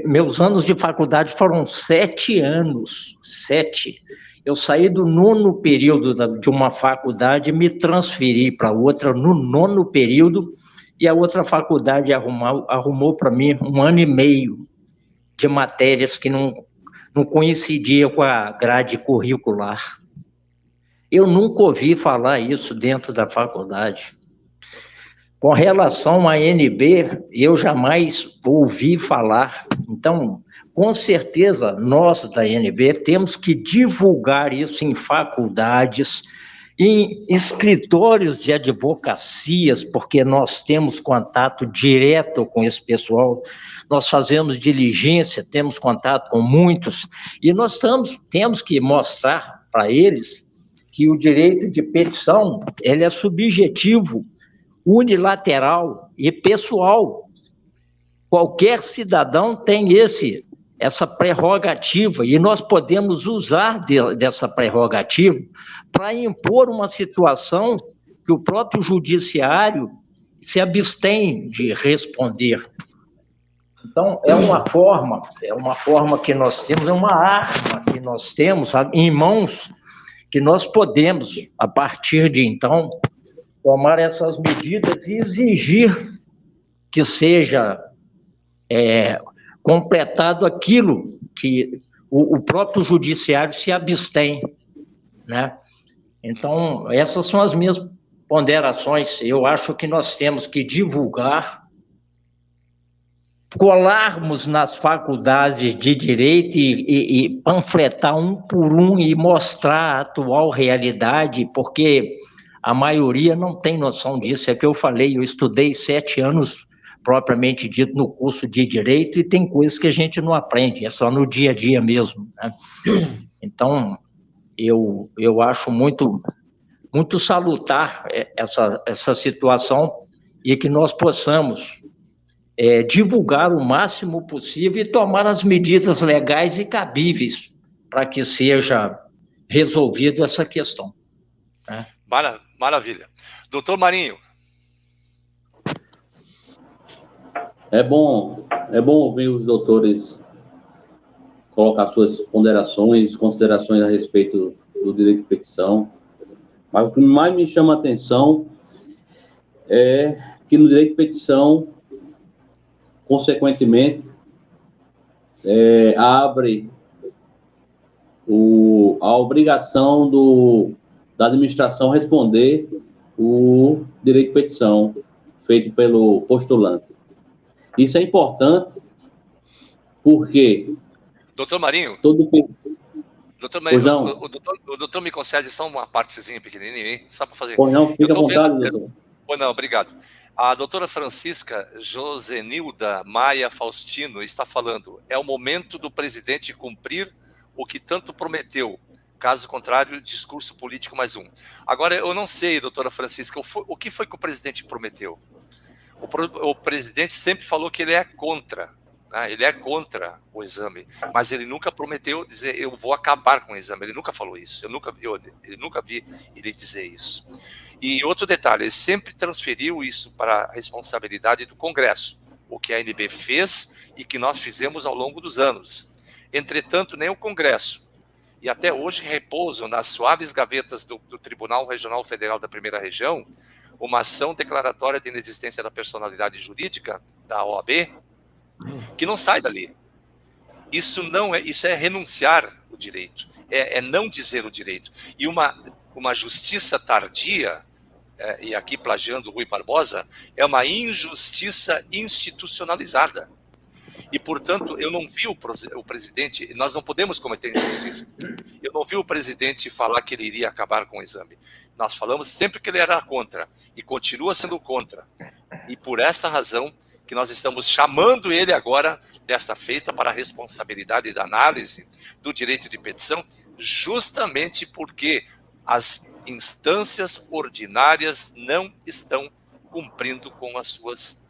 meus anos de faculdade foram 7 anos, 7. Eu saí do 9º período de uma faculdade e me transferi para outra no 9º período, e a outra faculdade arrumou para mim 1 ano e meio de matérias que não coincidia com a grade curricular. Eu nunca ouvi falar isso dentro da faculdade. Com relação à ANB, eu jamais ouvi falar. Então, com certeza, nós da ANB temos que divulgar isso em faculdades, em escritórios de advocacias, porque nós temos contato direto com esse pessoal, nós fazemos diligência, temos contato com muitos, e nós temos que mostrar para eles que o direito de petição ele é subjetivo, unilateral e pessoal. Qualquer cidadão tem essa prerrogativa, e nós podemos usar dessa prerrogativa para impor uma situação que o próprio judiciário se abstém de responder. Então, é uma forma que nós temos, é uma arma que nós temos, sabe, em mãos, que nós podemos, a partir de então, tomar essas medidas e exigir que seja completado aquilo que o próprio judiciário se abstém, né? Então, essas são as minhas ponderações. Eu acho que nós temos que divulgar, colarmos nas faculdades de direito e panfletar um por um e mostrar a atual realidade, porque a maioria não tem noção disso. É que eu falei, eu estudei 7 anos, propriamente dito, no curso de direito, e tem coisas que a gente não aprende, é só no dia a dia mesmo, né? Então, eu acho muito, muito salutar essa situação, e que nós possamos divulgar o máximo possível e tomar as medidas legais e cabíveis para que seja resolvida essa questão, né? Maravilha. Doutor Marinho. É bom ouvir os doutores colocar suas ponderações, considerações a respeito do direito de petição, mas o que mais me chama a atenção é que no direito de petição, consequentemente, abre a obrigação da administração responder o direito de petição feito pelo postulante. Isso é importante porque... Doutor Marinho, doutor Marinho, o doutor me concede só uma partezinha pequenininha, hein? Só para fazer... Pois não, fica à vontade, doutor. Pois não, obrigado. A doutora Francisca Josenilda Maia Faustino está falando: é o momento do presidente cumprir o que tanto prometeu. Caso contrário, discurso político mais um. Agora, eu não sei, doutora Francisca, o que foi que o presidente prometeu? O presidente sempre falou que ele é contra, né? Ele é contra o exame, mas ele nunca prometeu dizer eu vou acabar com o exame. Ele nunca falou isso. Ele nunca vi ele dizer isso. E outro detalhe, ele sempre transferiu isso para a responsabilidade do Congresso, o que a ANB fez e que nós fizemos ao longo dos anos. Entretanto, nem o Congresso, e até hoje repousam nas suaves gavetas do Tribunal Regional Federal da Primeira Região, uma ação declaratória de inexistência da personalidade jurídica da OAB, que não sai dali. Isso é renunciar o direito, é não dizer o direito. E uma justiça tardia, e aqui plagiando Rui Barbosa, é uma injustiça institucionalizada. E, portanto, eu não vi o presidente, nós não podemos cometer injustiça. Eu não vi o presidente falar que ele iria acabar com o exame. Nós falamos sempre que ele era contra, e continua sendo contra. E por esta razão que nós estamos chamando ele agora, desta feita, para a responsabilidade da análise do direito de petição, justamente porque as instâncias ordinárias não estão cumprindo com as suas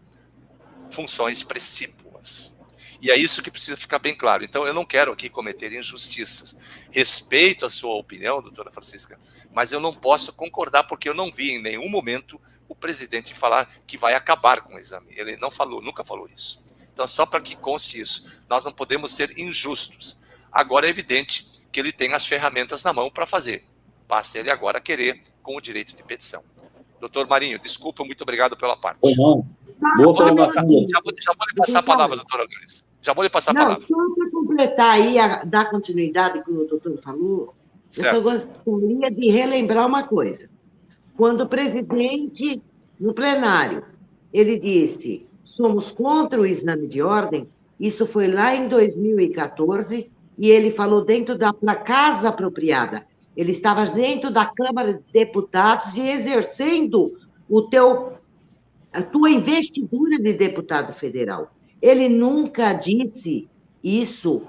funções precípuas. E é isso que precisa ficar bem claro. Então, eu não quero aqui cometer injustiças. Respeito a sua opinião, doutora Francisca, mas eu não posso concordar, porque eu não vi em nenhum momento o presidente falar que vai acabar com o exame. Ele não falou, nunca falou isso. Então, só para que conste isso, nós não podemos ser injustos. Agora, é evidente que ele tem as ferramentas na mão para fazer. Basta ele agora querer com o direito de petição. Doutor Marinho, desculpa, muito obrigado pela parte. Pois não. Boa colocação. Já vou lhe passar a palavra, doutora Lourdes. Já vou lhe passar a palavra. Só para completar aí, dar continuidade que o doutor falou, certo. Eu só gostaria de relembrar uma coisa. Quando o presidente, no plenário, ele disse, somos contra o exame de ordem, isso foi lá em 2014, e ele falou dentro da casa apropriada. Ele estava dentro da Câmara de Deputados e exercendo a tua investidura de deputado federal. Ele nunca disse isso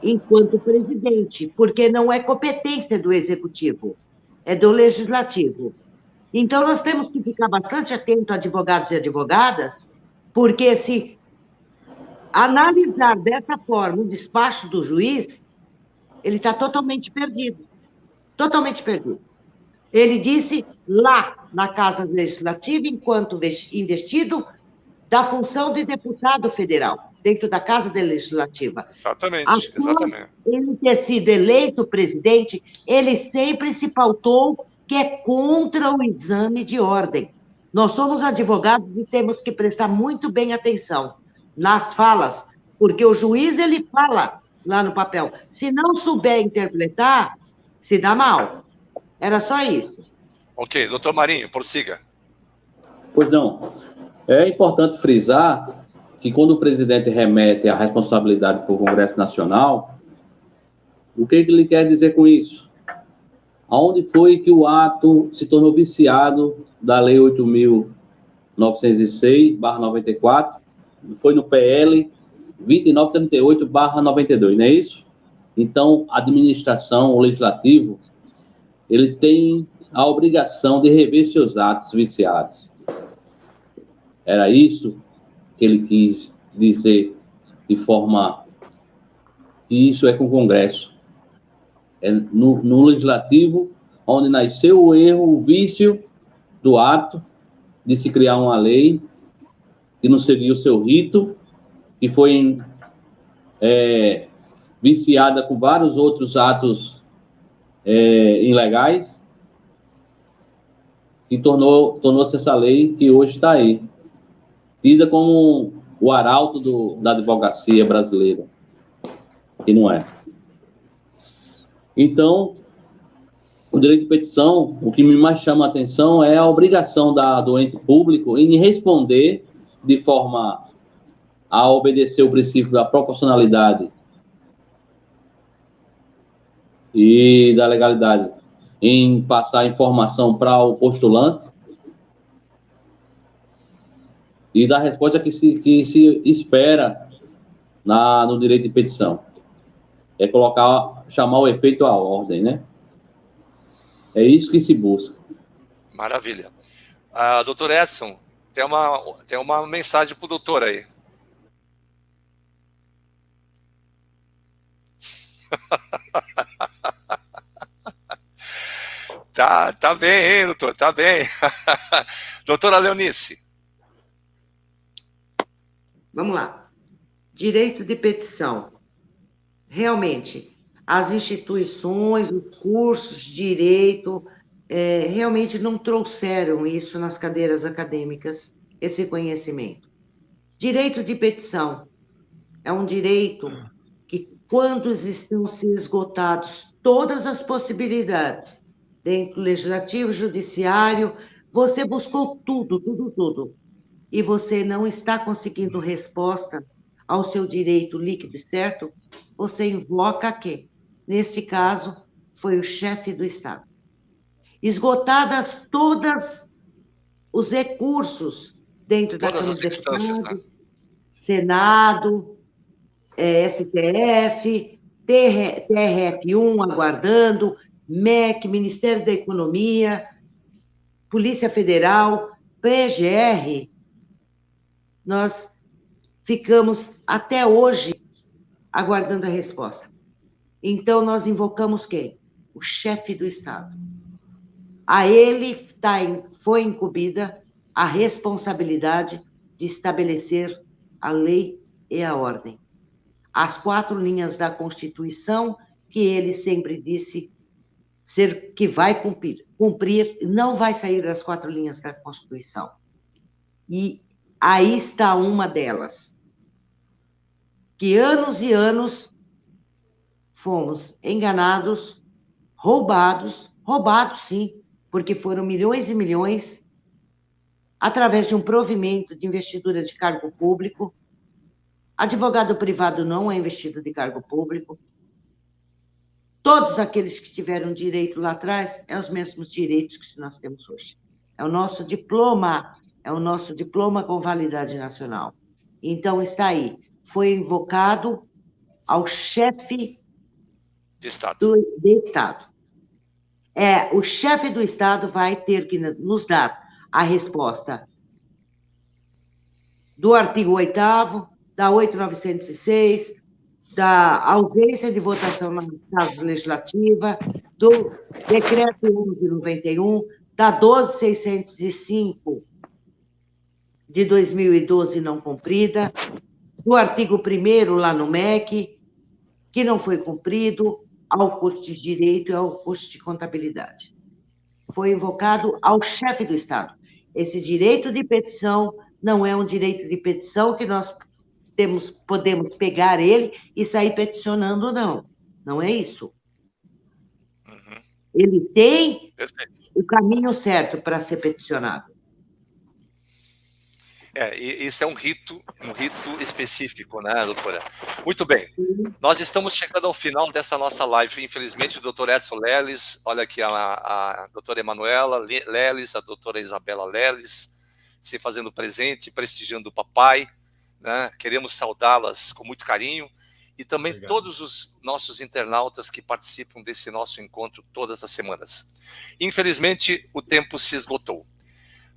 enquanto presidente, porque não é competência do executivo, é do legislativo. Então, nós temos que ficar bastante atentos, advogados e advogadas, porque se analisar dessa forma o despacho do juiz, ele está totalmente perdido. Totalmente perdido. Ele disse lá na Casa Legislativa, enquanto investido da função de deputado federal, dentro da Casa Legislativa. Exatamente, exatamente. Ele ter sido eleito presidente, ele sempre se pautou que é contra o exame de ordem. Nós somos advogados e temos que prestar muito bem atenção nas falas, porque o juiz, ele fala lá no papel. Se não souber interpretar, se dá mal. Era só isso. Ok, doutor Marinho, prossiga. Pois não. É importante frisar que quando o presidente remete a responsabilidade para o Congresso Nacional, o que ele quer dizer com isso? Aonde foi que o ato se tornou viciado da Lei 8.906/94? Foi no PL 2938/92, não é isso? Então, a administração, o legislativo, ele tem a obrigação de rever seus atos viciados. Era isso que ele quis dizer de forma que isso é com o Congresso. É no legislativo, onde nasceu o erro, o vício do ato de se criar uma lei que não seguiu o seu rito, que foi viciada com vários outros atos ilegais, que tornou-se essa lei que hoje está aí, tida como o arauto da advocacia brasileira, que não é. Então, o direito de petição, o que me mais chama a atenção é a obrigação do ente público em responder de forma a obedecer o princípio da proporcionalidade e da legalidade, em passar informação para o postulante e dar resposta que se espera no direito de petição. É chamar o efeito à ordem, né? É isso que se busca. Maravilha. Doutor Edson, tem uma mensagem para o doutor aí. Tá bem, hein, doutor? Tá bem. Doutora Leonice. Vamos lá. Direito de petição. Realmente, as instituições, os cursos de direito, realmente não trouxeram isso nas cadeiras acadêmicas, esse conhecimento. Direito de petição é um direito que, quando estão se esgotados todas as possibilidades, dentro do legislativo, judiciário, você buscou tudo, e você não está conseguindo resposta ao seu direito líquido e certo, você invoca quê? Nesse caso, foi o chefe do Estado. Esgotadas todas os recursos dentro da Câmara dos Deputados, né? Senado, STF, TRF1 aguardando, MEC, Ministério da Economia, Polícia Federal, PGR, nós ficamos até hoje aguardando a resposta. Então, nós invocamos quem? O chefe do Estado. A ele foi incumbida a responsabilidade de estabelecer a lei e a ordem. As 4 linhas da Constituição, que ele sempre disse que vai cumprir, não vai sair das 4 linhas da Constituição. E aí está uma delas, que anos e anos fomos enganados, roubados sim, porque foram milhões e milhões, através de um provimento de investidura de cargo público. Advogado privado não é investido de cargo público. Todos aqueles que tiveram direito lá atrás, é os mesmos direitos que nós temos hoje. É o nosso diploma com validade nacional. Então, está aí. Foi invocado ao chefe de Estado. do Estado. O chefe do Estado vai ter que nos dar a resposta do artigo 8º, da 8.906, da ausência de votação na Casa Legislativa, do Decreto 1191, da 12.605 de 2012 não cumprida, do artigo 1º lá no MEC, que não foi cumprido, ao custo de direito e ao custo de contabilidade. Foi invocado ao chefe do Estado. Esse direito de petição não é um direito de petição que nós podemos pegar ele e sair peticionando, não. Não é isso. Uhum. Ele tem Perfeito. o caminho certo para ser peticionado. Isso é um rito específico, né, doutora? Muito bem. Nós estamos chegando ao final dessa nossa live. Infelizmente, o doutor Edson Leles, olha aqui a doutora Emanuela Leles, a doutora Isabela Leles, se fazendo presente, prestigiando o papai, né? Queremos saudá-las com muito carinho. E também Obrigado. Todos os nossos internautas que participam desse nosso encontro todas as semanas. Infelizmente, o tempo se esgotou.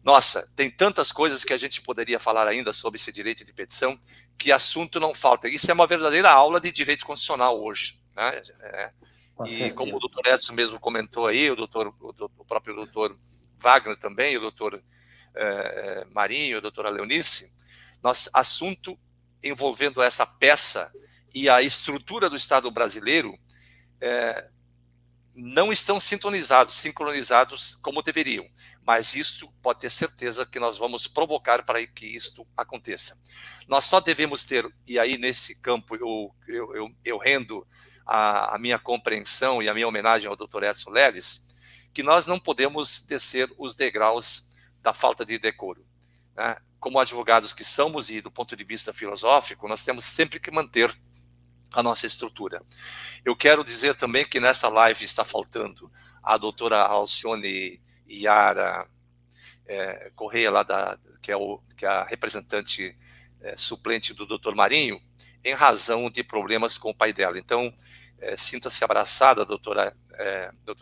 Nossa, tem tantas coisas que a gente poderia falar ainda sobre esse direito de petição, que assunto não falta. Isso é uma verdadeira aula de direito constitucional hoje, né? E como o doutor Edson mesmo comentou aí, o próprio doutor Wagner também, o doutor Marinho, a doutora Leonice, nosso assunto envolvendo essa peça e a estrutura do Estado brasileiro não estão sincronizados como deveriam, mas isto pode ter certeza que nós vamos provocar para que isto aconteça. Nós só devemos ter, e aí nesse campo eu rendo a minha compreensão e a minha homenagem ao Dr. Edson Leles, que nós não podemos descer os degraus da falta de decoro, né? Como advogados que somos e do ponto de vista filosófico, nós temos sempre que manter a nossa estrutura. Eu quero dizer também que nessa live está faltando a doutora Alcione Yara Correia, que é a representante suplente do doutor Marinho, em razão de problemas com o pai dela. Então, sinta-se abraçada, doutora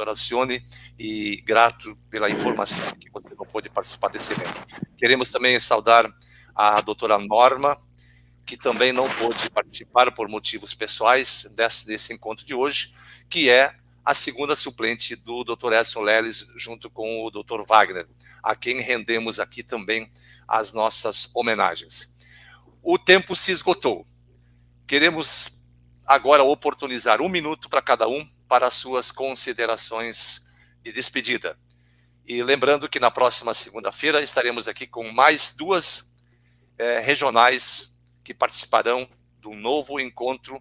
Alcione, e grato pela informação que você não pôde participar desse evento. Queremos também saudar a doutora Norma, que também não pôde participar por motivos pessoais desse encontro de hoje, que é a segunda suplente do Dr. Edson Leles, junto com o Dr. Wagner, a quem rendemos aqui também as nossas homenagens. O tempo se esgotou. Queremos agora oportunizar 1 minuto para cada um para as suas considerações de despedida. E lembrando que na próxima segunda-feira estaremos aqui com mais 2 regionais que participarão do novo encontro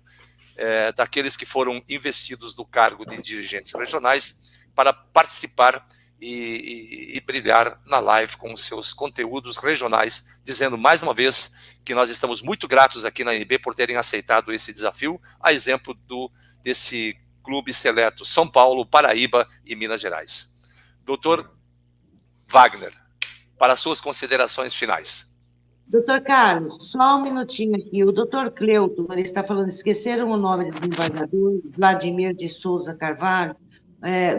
daqueles que foram investidos do cargo de dirigentes regionais para participar e brilhar na live com os seus conteúdos regionais, dizendo mais uma vez que nós estamos muito gratos aqui na ANB por terem aceitado esse desafio, a exemplo desse clube seleto São Paulo, Paraíba e Minas Gerais. Doutor Wagner, para suas considerações finais. Doutor Carlos, só um minutinho aqui. O doutor Cleuton, ele está falando, esqueceram o nome do desembargador, Vladimir de Souza Carvalho,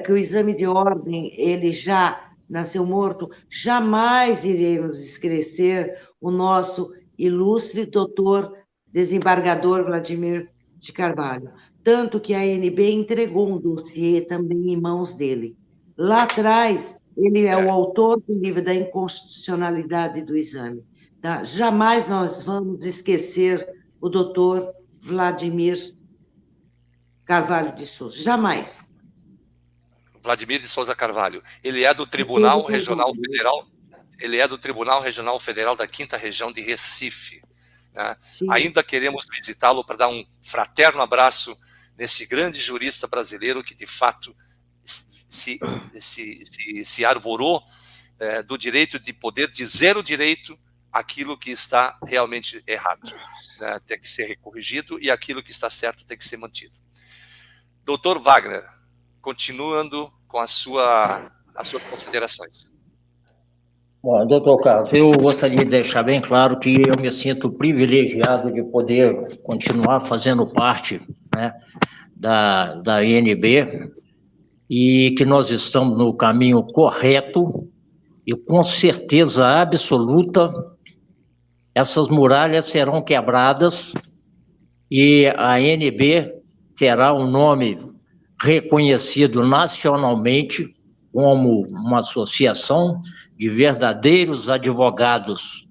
que o exame de ordem, ele já nasceu morto. Jamais iremos esquecer o nosso ilustre doutor desembargador Vladimir de Carvalho. Tanto que a ANB entregou um dossiê também em mãos dele. Lá atrás, ele é o autor do livro da inconstitucionalidade do exame. Tá? Jamais nós vamos esquecer o doutor Vladimir Carvalho de Souza. Jamais. Vladimir de Souza Carvalho. Ele é do Tribunal Regional Federal. Ele é do Tribunal Regional Federal da 5ª Região de Recife. Né? Ainda queremos visitá-lo para dar um fraterno abraço nesse grande jurista brasileiro que, de fato, se arvorou do direito de poder dizer o direito aquilo que está realmente errado. Né? Tem que ser corrigido e aquilo que está certo tem que ser mantido. Doutor Wagner, continuando com as suas considerações. Bom, doutor Carlos, eu gostaria de deixar bem claro que eu me sinto privilegiado de poder continuar fazendo parte, né, da ANB e que nós estamos no caminho correto e com certeza absoluta essas muralhas serão quebradas e a ANB terá um nome reconhecido nacionalmente como uma associação de verdadeiros advogados,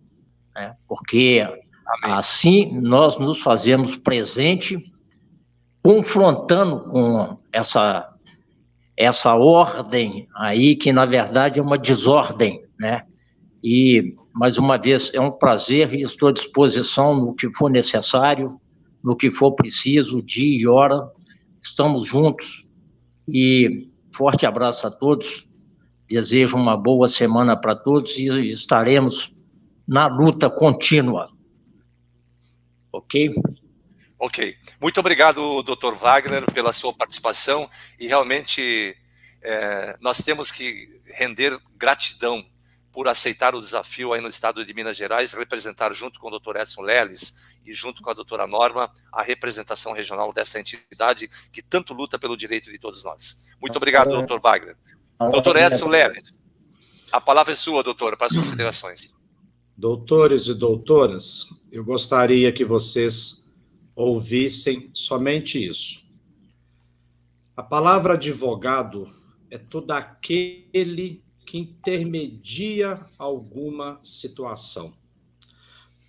né? Porque Amém. Assim nós nos fazemos presente, confrontando com essa ordem aí, que na verdade é uma desordem, né? E, mais uma vez, é um prazer e estou à disposição no que for necessário, no que for preciso, dia e hora, estamos juntos e forte abraço a todos, desejo uma boa semana para todos e estaremos na luta contínua. Ok? Ok. Muito obrigado, Dr. Wagner, pela sua participação e realmente nós temos que render gratidão por aceitar o desafio aí no estado de Minas Gerais, representar junto com o Dr. Edson Leles e junto com a doutora Norma a representação regional dessa entidade que tanto luta pelo direito de todos nós. Muito obrigado, Dr. Wagner. Dr. Edson Leles, a palavra é sua, doutora, para as considerações. Doutores e doutoras, eu gostaria que vocês ouvissem somente isso. A palavra advogado é todo aquele que intermedia alguma situação.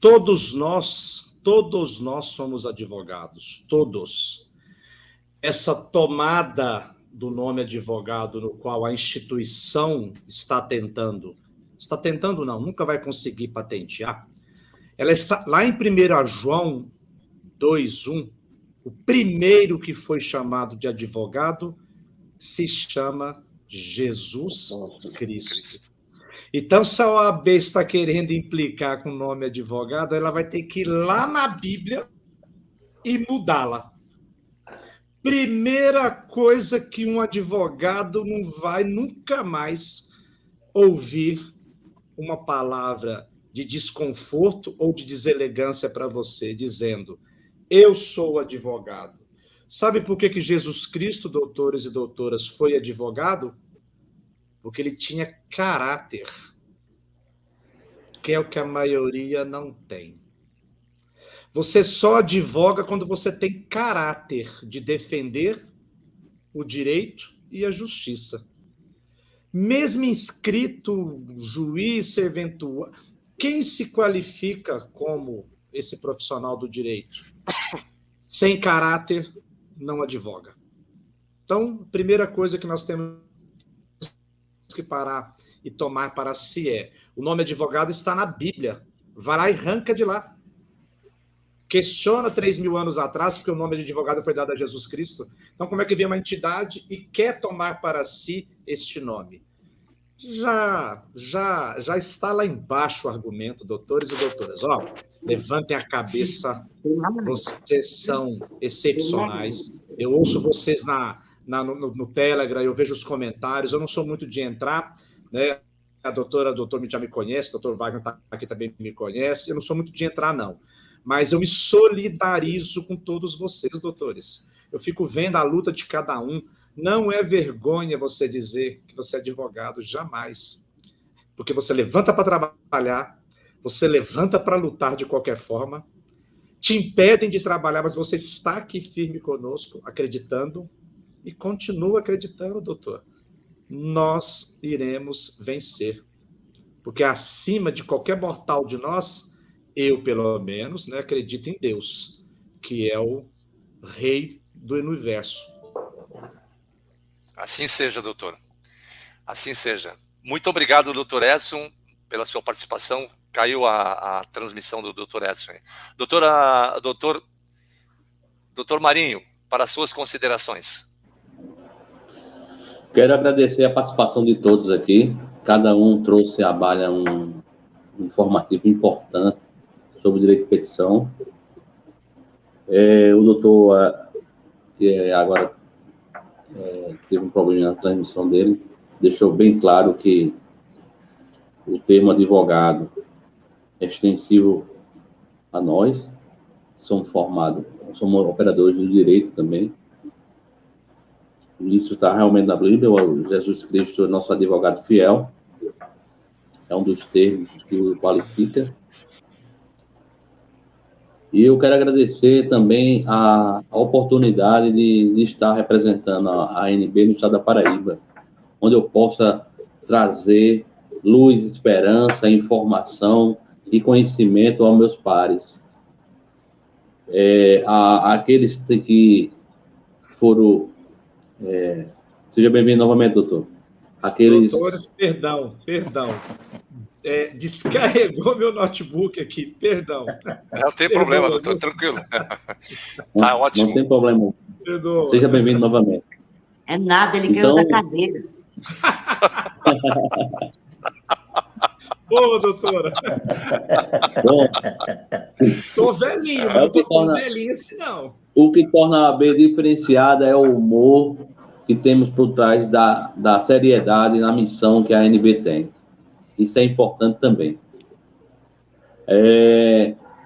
Todos nós somos advogados, todos. Essa tomada do nome advogado, no qual a instituição está tentando não, nunca vai conseguir patentear, ela está lá em 1 João 2:1, o primeiro que foi chamado de advogado se chama Jesus Cristo. Então, se a OAB está querendo implicar com o nome advogado, ela vai ter que ir lá na Bíblia e mudá-la. Primeira coisa que um advogado não vai nunca mais ouvir uma palavra de desconforto ou de deselegância para você, dizendo, eu sou advogado. Sabe por que Jesus Cristo, doutores e doutoras, foi advogado? Porque ele tinha caráter, que é o que a maioria não tem. Você só advoga quando você tem caráter de defender o direito e a justiça. Mesmo inscrito, juiz, serventuário, quem se qualifica como esse profissional do direito? Sem caráter, não advoga. Então, a primeira coisa que nós temos que parar e tomar para si é, o nome advogado está na Bíblia. Vai lá e arranca de lá. Questiona 3.000 anos atrás, porque o nome de advogado foi dado a Jesus Cristo. Então, como é que vem uma entidade e quer tomar para si este nome? Já está lá embaixo o argumento, doutores e doutoras. Ó, levantem a cabeça, vocês são excepcionais. Eu ouço vocês no Telegram, eu vejo os comentários, eu não sou muito de entrar, né? A doutora já me conhece, o doutor Wagner está aqui também me conhece, eu não sou muito de entrar, não. Mas eu me solidarizo com todos vocês, doutores. Eu fico vendo a luta de cada um. Não é vergonha você dizer que você é advogado, jamais. Porque você levanta para trabalhar, você levanta para lutar de qualquer forma, te impedem de trabalhar, mas você está aqui firme conosco, acreditando, e continua acreditando, doutor. Nós iremos vencer. Porque acima de qualquer mortal de nós, eu, pelo menos, né, acredito em Deus, que é o Rei do universo. Assim seja, doutor. Assim seja. Muito obrigado, doutor Edson, pela sua participação. Caiu a transmissão do doutor Edson. Doutor Marinho, para as suas considerações. Quero agradecer a participação de todos aqui. Cada um trouxe à baila um informativo importante sobre o direito de petição. O doutor, que agora teve um problema na transmissão dele, deixou bem claro que o termo advogado é extensivo a nós, somos operadores do direito também. Isso está realmente na Bíblia, o Jesus Cristo é nosso advogado fiel, é um dos termos que o qualifica. E eu quero agradecer também a oportunidade de estar representando a ANB no estado da Paraíba, onde eu possa trazer luz, esperança, informação e conhecimento aos meus pares. Aqueles que foram... seja bem-vindo novamente, doutor. Doutores, perdão. Descarregou meu notebook aqui, perdão. Não tem problema, doutor, tranquilo. Tá ótimo. Não tem problema. Perdoa. Seja bem-vindo novamente. É nada, ele caiu da cadeira. Boa, doutora. Bom, Tô velhinho, mas não tô tão velhinho assim, não. O que torna a AB diferenciada é o humor que temos por trás da seriedade na missão que a ANB tem. Isso é importante também.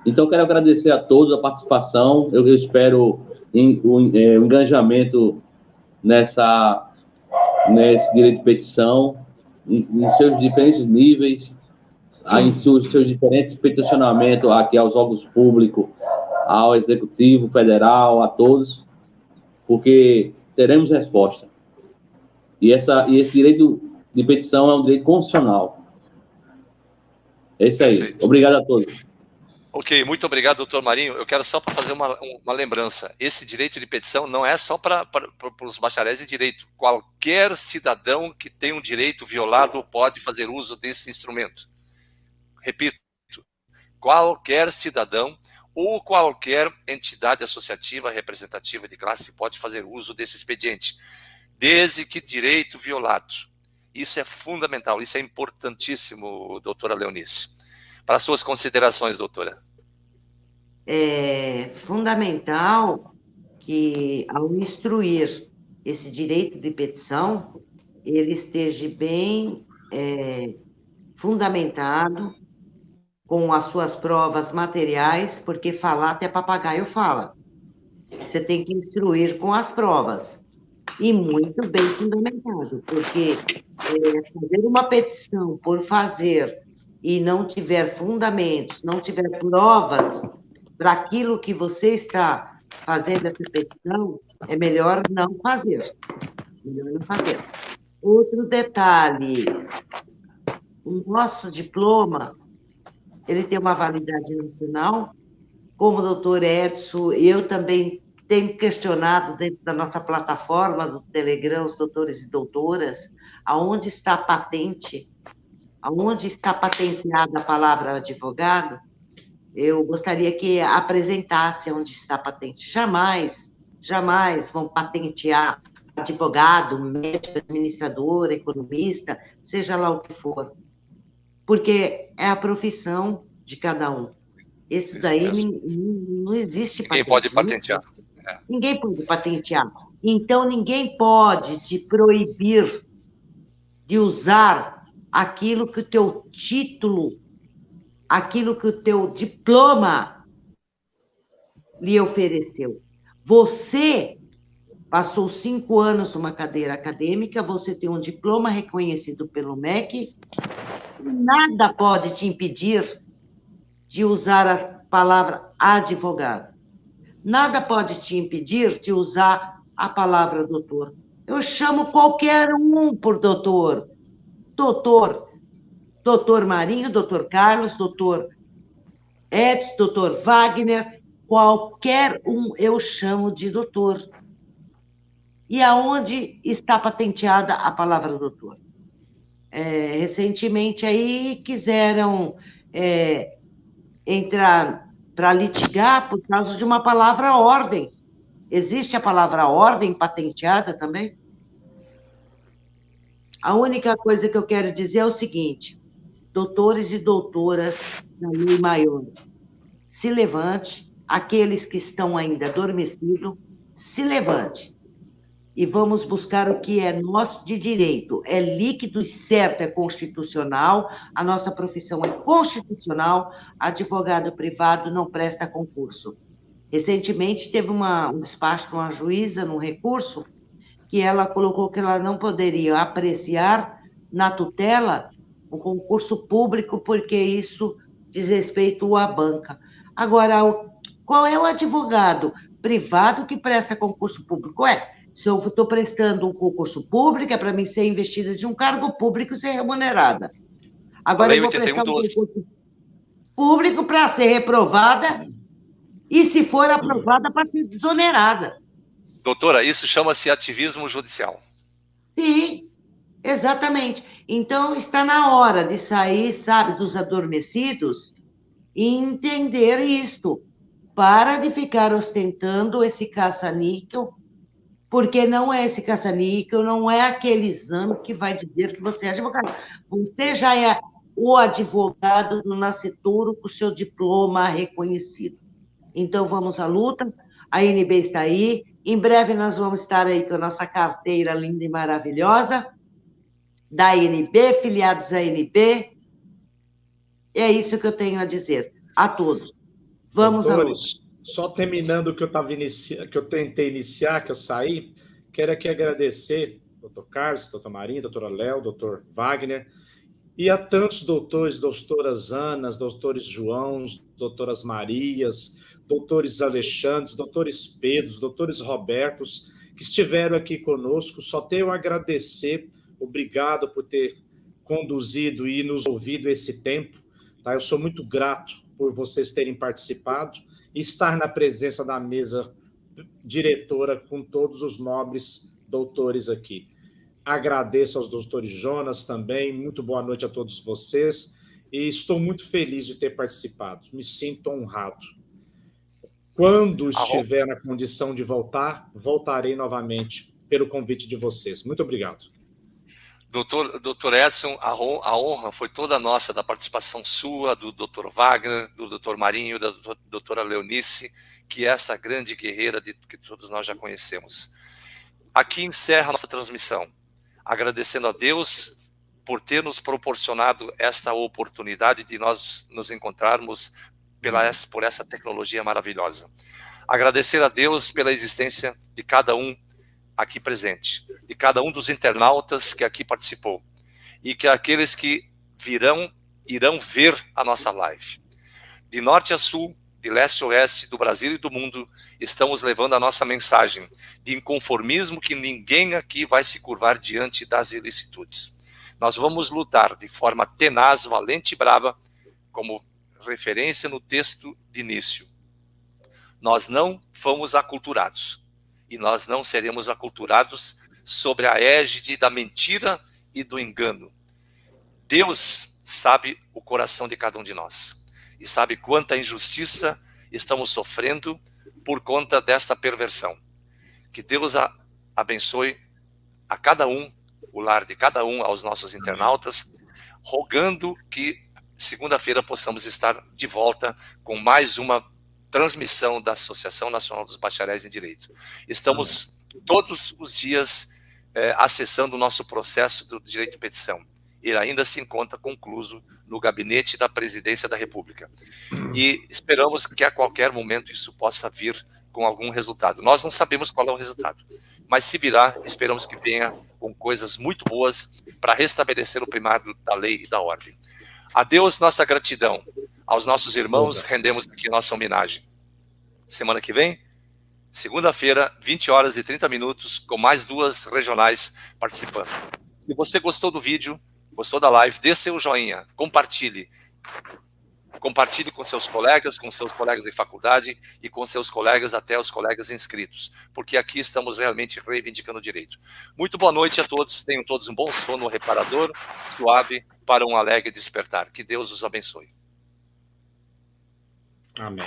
Então, quero agradecer a todos a participação. Eu espero o engajamento nesse direito de petição, em seus diferentes níveis, em seus diferentes peticionamentos aqui aos órgãos públicos, ao Executivo Federal, a todos, porque teremos resposta. E esse direito de petição é um direito constitucional. É isso aí. Perfeito. Obrigado a todos. Ok, muito obrigado, doutor Marinho. Eu quero só para fazer uma lembrança. Esse direito de petição não é só para os bacharéis em direito. Qualquer cidadão que tem um direito violado pode fazer uso desse instrumento. Repito, qualquer cidadão ou qualquer entidade associativa representativa de classe pode fazer uso desse expediente, desde que direito violado. Isso é fundamental, isso é importantíssimo, doutora Leonice. Para as suas considerações, doutora. É fundamental que, ao instruir esse direito de petição, ele esteja bem fundamentado, com as suas provas materiais, porque falar até papagaio fala. Você tem que instruir com as provas. E muito bem fundamentado, porque fazer uma petição por fazer e não tiver fundamentos, não tiver provas para aquilo que você está fazendo essa petição, é melhor não fazer. Melhor não fazer. Outro detalhe, o nosso diploma, ele tem uma validade nacional, como o doutor Edson, eu também tenho questionado dentro da nossa plataforma do Telegram, os doutores e doutoras, aonde está a patente, aonde está patenteada a palavra advogado. Eu gostaria que apresentasse onde está a patente. Jamais vão patentear advogado, médico, administrador, economista, seja lá o que for, porque é a profissão de cada um. Isso daí não existe patente. Ninguém pode patentear. Ninguém pode patentear. Então, ninguém pode te proibir de usar aquilo que o teu título, aquilo que o teu diploma lhe ofereceu. Você passou 5 anos numa cadeira acadêmica, você tem um diploma reconhecido pelo MEC, nada pode te impedir de usar a palavra advogado. Nada pode te impedir de usar a palavra doutor. Eu chamo qualquer um por doutor. Doutor Marinho, doutor Carlos, doutor Edson, doutor Wagner, qualquer um eu chamo de doutor. E aonde está patenteada a palavra doutor? Recentemente aí quiseram entrar para litigar por causa de uma palavra ordem. Existe a palavra ordem patenteada também? A única coisa que eu quero dizer é o seguinte: doutores e doutoras da lei maior, se levante, aqueles que estão ainda adormecidos, se levante. E vamos buscar o que é nosso de direito. É líquido e certo, é constitucional, a nossa profissão é constitucional, advogado privado não presta concurso. Recentemente teve um despacho de uma juíza num recurso que ela colocou que ela não poderia apreciar na tutela o concurso público, porque isso diz respeito à banca. Agora, qual é o advogado privado que presta concurso público? Se eu estou prestando um concurso público, é para mim ser investida de um cargo público e ser remunerada. Agora, eu vou prestar um concurso público para ser reprovada e, se for aprovada, para ser desonerada. Doutora, isso chama-se ativismo judicial. Sim, exatamente. Então, está na hora de sair, sabe, dos adormecidos e entender isto. Para de ficar ostentando esse caça-níquel, porque não é esse caça-níquel, não é aquele exame que vai dizer que você é advogado. Você já é o advogado do nascituro com o seu diploma reconhecido. Então, vamos à luta. A ANB está aí. Em breve, nós vamos estar aí com a nossa carteira linda e maravilhosa da ANB, filiados à ANB. É isso que eu tenho a dizer a todos. Vamos à luta. Só terminando o que eu tentei iniciar, que eu saí, quero aqui agradecer doutor Carlos, doutor Marinho, doutora Léo, doutor Wagner, e a tantos doutores, doutoras Anas, doutores Joãos, doutoras Marias, doutores Alexandres, doutores Pedros, doutores Robertos, que estiveram aqui conosco. Só tenho a agradecer, obrigado por ter conduzido e nos ouvido esse tempo. Tá? Eu sou muito grato por vocês terem participado e estar na presença da mesa diretora com todos os nobres doutores aqui. Agradeço aos doutores Jonas também, muito boa noite a todos vocês, e estou muito feliz de ter participado, me sinto honrado. Quando estiver na condição de voltar, voltarei novamente pelo convite de vocês. Muito obrigado. Doutor Edson, a honra foi toda nossa da participação sua, do doutor Wagner, do doutor Marinho, da doutora Leonice, que é essa grande guerreira que todos nós já conhecemos. Aqui encerra a nossa transmissão, agradecendo a Deus por ter nos proporcionado esta oportunidade de nós nos encontrarmos por essa tecnologia maravilhosa. Agradecer a Deus pela existência de cada um aqui presente, de cada um dos internautas que aqui participou, e que aqueles que irão ver a nossa live. De norte a sul, de leste a oeste, do Brasil e do mundo, estamos levando a nossa mensagem de inconformismo, que ninguém aqui vai se curvar diante das ilicitudes. Nós vamos lutar de forma tenaz, valente e brava, como referência no texto de início. Nós não fomos aculturados, e nós não seremos aculturados sobre a égide da mentira e do engano. Deus sabe o coração de cada um de nós, e sabe quanta injustiça estamos sofrendo por conta desta perversão. Que Deus abençoe a cada um, o lar de cada um, aos nossos internautas, rogando que segunda-feira possamos estar de volta com mais uma transmissão da Associação Nacional dos Bacharéis em Direito. Estamos todos os dias acessando o nosso processo do direito de petição. Ele ainda se encontra concluído no gabinete da Presidência da República. E esperamos que a qualquer momento isso possa vir com algum resultado. Nós não sabemos qual é o resultado, mas se virá, esperamos que venha com coisas muito boas para restabelecer o primário da lei e da ordem. A Deus nossa gratidão, Aos nossos irmãos, rendemos aqui nossa homenagem. Semana que vem, segunda-feira, 20 horas e 30 minutos, com mais 2 regionais participando. Se você gostou do vídeo, gostou da live, dê seu joinha, compartilhe. Compartilhe com seus colegas em faculdade e com seus colegas, até os colegas inscritos, porque aqui estamos realmente reivindicando o direito. Muito boa noite a todos, tenham todos um bom sono reparador, suave, para um alegre despertar. Que Deus os abençoe. Amém.